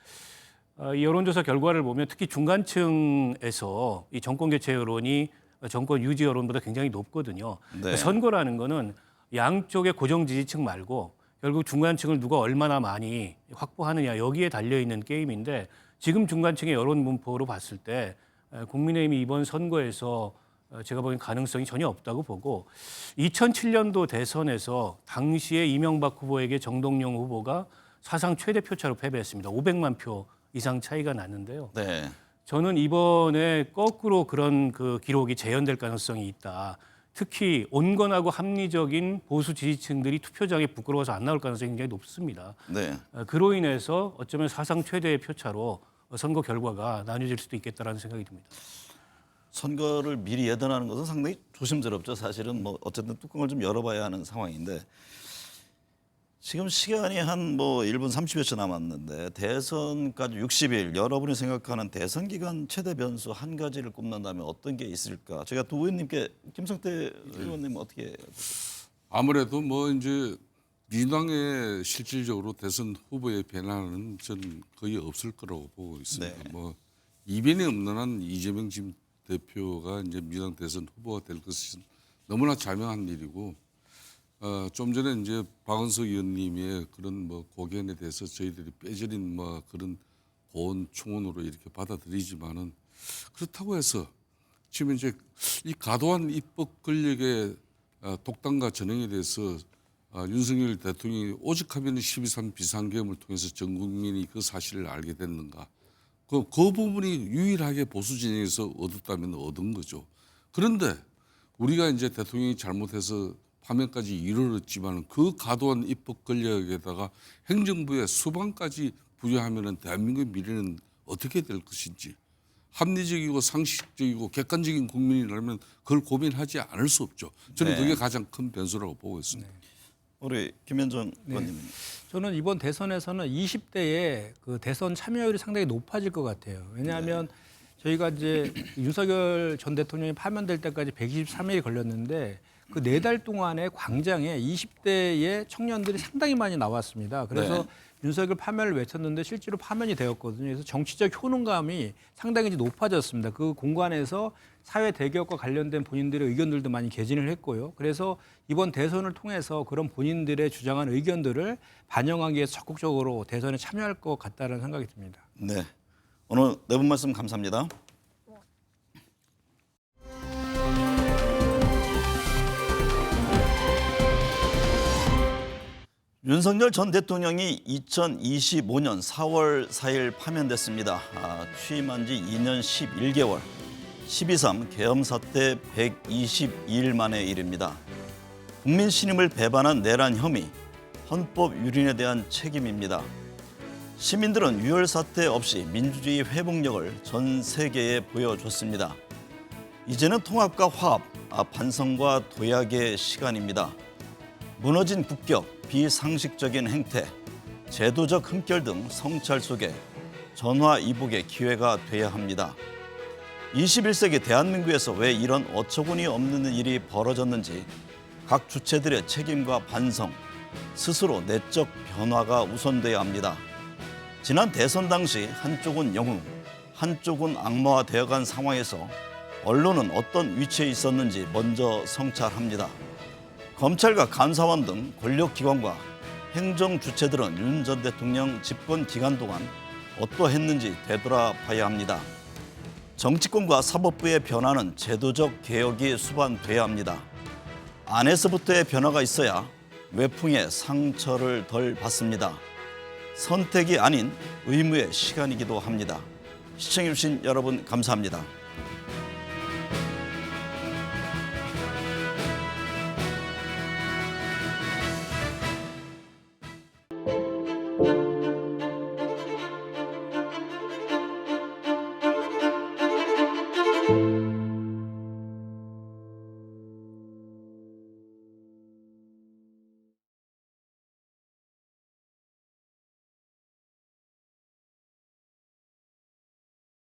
이 여론조사 결과를 보면 특히 중간층에서 이 정권 교체 여론이 정권 유지 여론보다 굉장히 높거든요. 네. 선거라는 거는 양쪽의 고정 지지층 말고 결국 중간층을 누가 얼마나 많이 확보하느냐 여기에 달려있는 게임인데 지금 중간층의 여론 분포로 봤을 때 국민의힘이 이번 선거에서 제가 보기엔 가능성이 전혀 없다고 보고 2007년도 대선에서 당시에 이명박 후보에게 정동영 후보가 사상 최대 표차로 패배했습니다. 500만 표 이상 차이가 났는데요. 네. 저는 이번에 거꾸로 그런 그 기록이 재현될 가능성이 있다. 특히 온건하고 합리적인 보수 지지층들이 투표장에 부끄러워서 안 나올 가능성이 굉장히 높습니다. 네. 그로 인해서 어쩌면 사상 최대의 표차로 선거 결과가 나뉘어질 수도 있겠다라는 생각이 듭니다. 선거를 미리 예단하는 것은 상당히 조심스럽죠. 사실은 뭐 어쨌든 뚜껑을 좀 열어봐야 하는 상황인데 지금 시간이 한 1분 30여 초 남았는데 대선까지 60일 여러분이 생각하는 대선 기간 최대 변수 한 가지를 꼽는다면 어떤 게 있을까? 제가 두 의원님께 김성태 의원님 어떻게 아무래도 이제 민주당의 실질적으로 대선 후보의 변화는 전 거의 없을 거라고 보고 있습니다. 네. 이변이 없는 한 이재명 지금 대표가 이제 민주당 대선 후보가 될 것은 너무나 자명한 일이고 좀 전에 이제 박원석 의원님의 그런 고견에 대해서 저희들이 뼈저린 그런 고언 충언으로 이렇게 받아들이지만은 그렇다고 해서 지금 이제 이 과도한 입법 권력의 독단과 전횡에 대해서 윤석열 대통령이 오직하면 12.3 비상계엄을 통해서 전 국민이 그 사실을 알게 됐는가? 그 부분이 유일하게 보수 진영에서 얻었다면 얻은 거죠. 그런데 우리가 이제 대통령이 잘못해서 파면까지 이르렀지만 그 과도한 입법 권력에다가 행정부의 수반까지 부여하면은 대한민국의 미래는 어떻게 될 것인지 합리적이고 상식적이고 객관적인 국민이라면 그걸 고민하지 않을 수 없죠. 저는 네. 그게 가장 큰 변수라고 보고 있습니다. 우리 김현정 의원님. 저는 이번 대선에서는 20대의 그 대선 참여율이 상당히 높아질 것 같아요. 왜냐하면 저희가 이제 윤석열 전 대통령이 파면될 때까지 123일이 걸렸는데 그 4달 동안에 광장에 20대의 청년들이 상당히 많이 나왔습니다. 그래서 네. 윤석열 파면을 외쳤는데 실제로 파면이 되었거든요. 그래서 정치적 효능감이 상당히 이제 높아졌습니다. 그 공간에서 사회 대격과 관련된 본인들의 의견들도 많이 개진을 했고요. 그래서 이번 대선을 통해서 그런 본인들의 주장한 의견들을 반영하기 위해서 적극적으로 대선에 참여할 것 같다는 생각이 듭니다. 네. 오늘 네 분 말씀 감사합니다. 윤석열 전 대통령이 2025년 4월 4일 파면됐습니다. 취임한 지 2년 11개월, 12.3 계엄 사태 122일 만의 일입니다. 국민 신임을 배반한 내란 혐의, 헌법 유린에 대한 책임입니다. 시민들은 유혈 사태 없이 민주주의 회복력을 전 세계에 보여줬습니다. 이제는 통합과 화합, 반성과 도약의 시간입니다. 무너진 국격, 비상식적인 행태, 제도적 흠결 등 성찰 속에 전화위복의 기회가 돼야 합니다. 21세기 대한민국에서 왜 이런 어처구니 없는 일이 벌어졌는지 각 주체들의 책임과 반성, 스스로 내적 변화가 우선돼야 합니다. 지난 대선 당시 한쪽은 영웅, 한쪽은 악마화 되어간 상황에서 언론은 어떤 위치에 있었는지 먼저 성찰합니다. 검찰과 감사원 등 권력기관과 행정주체들은 윤 전 대통령 집권 기간 동안 어떠했는지 되돌아봐야 합니다. 정치권과 사법부의 변화는 제도적 개혁이 수반돼야 합니다. 안에서부터의 변화가 있어야 외풍의 상처를 덜 받습니다. 선택이 아닌 의무의 시간이기도 합니다. 시청해주신 여러분 감사합니다.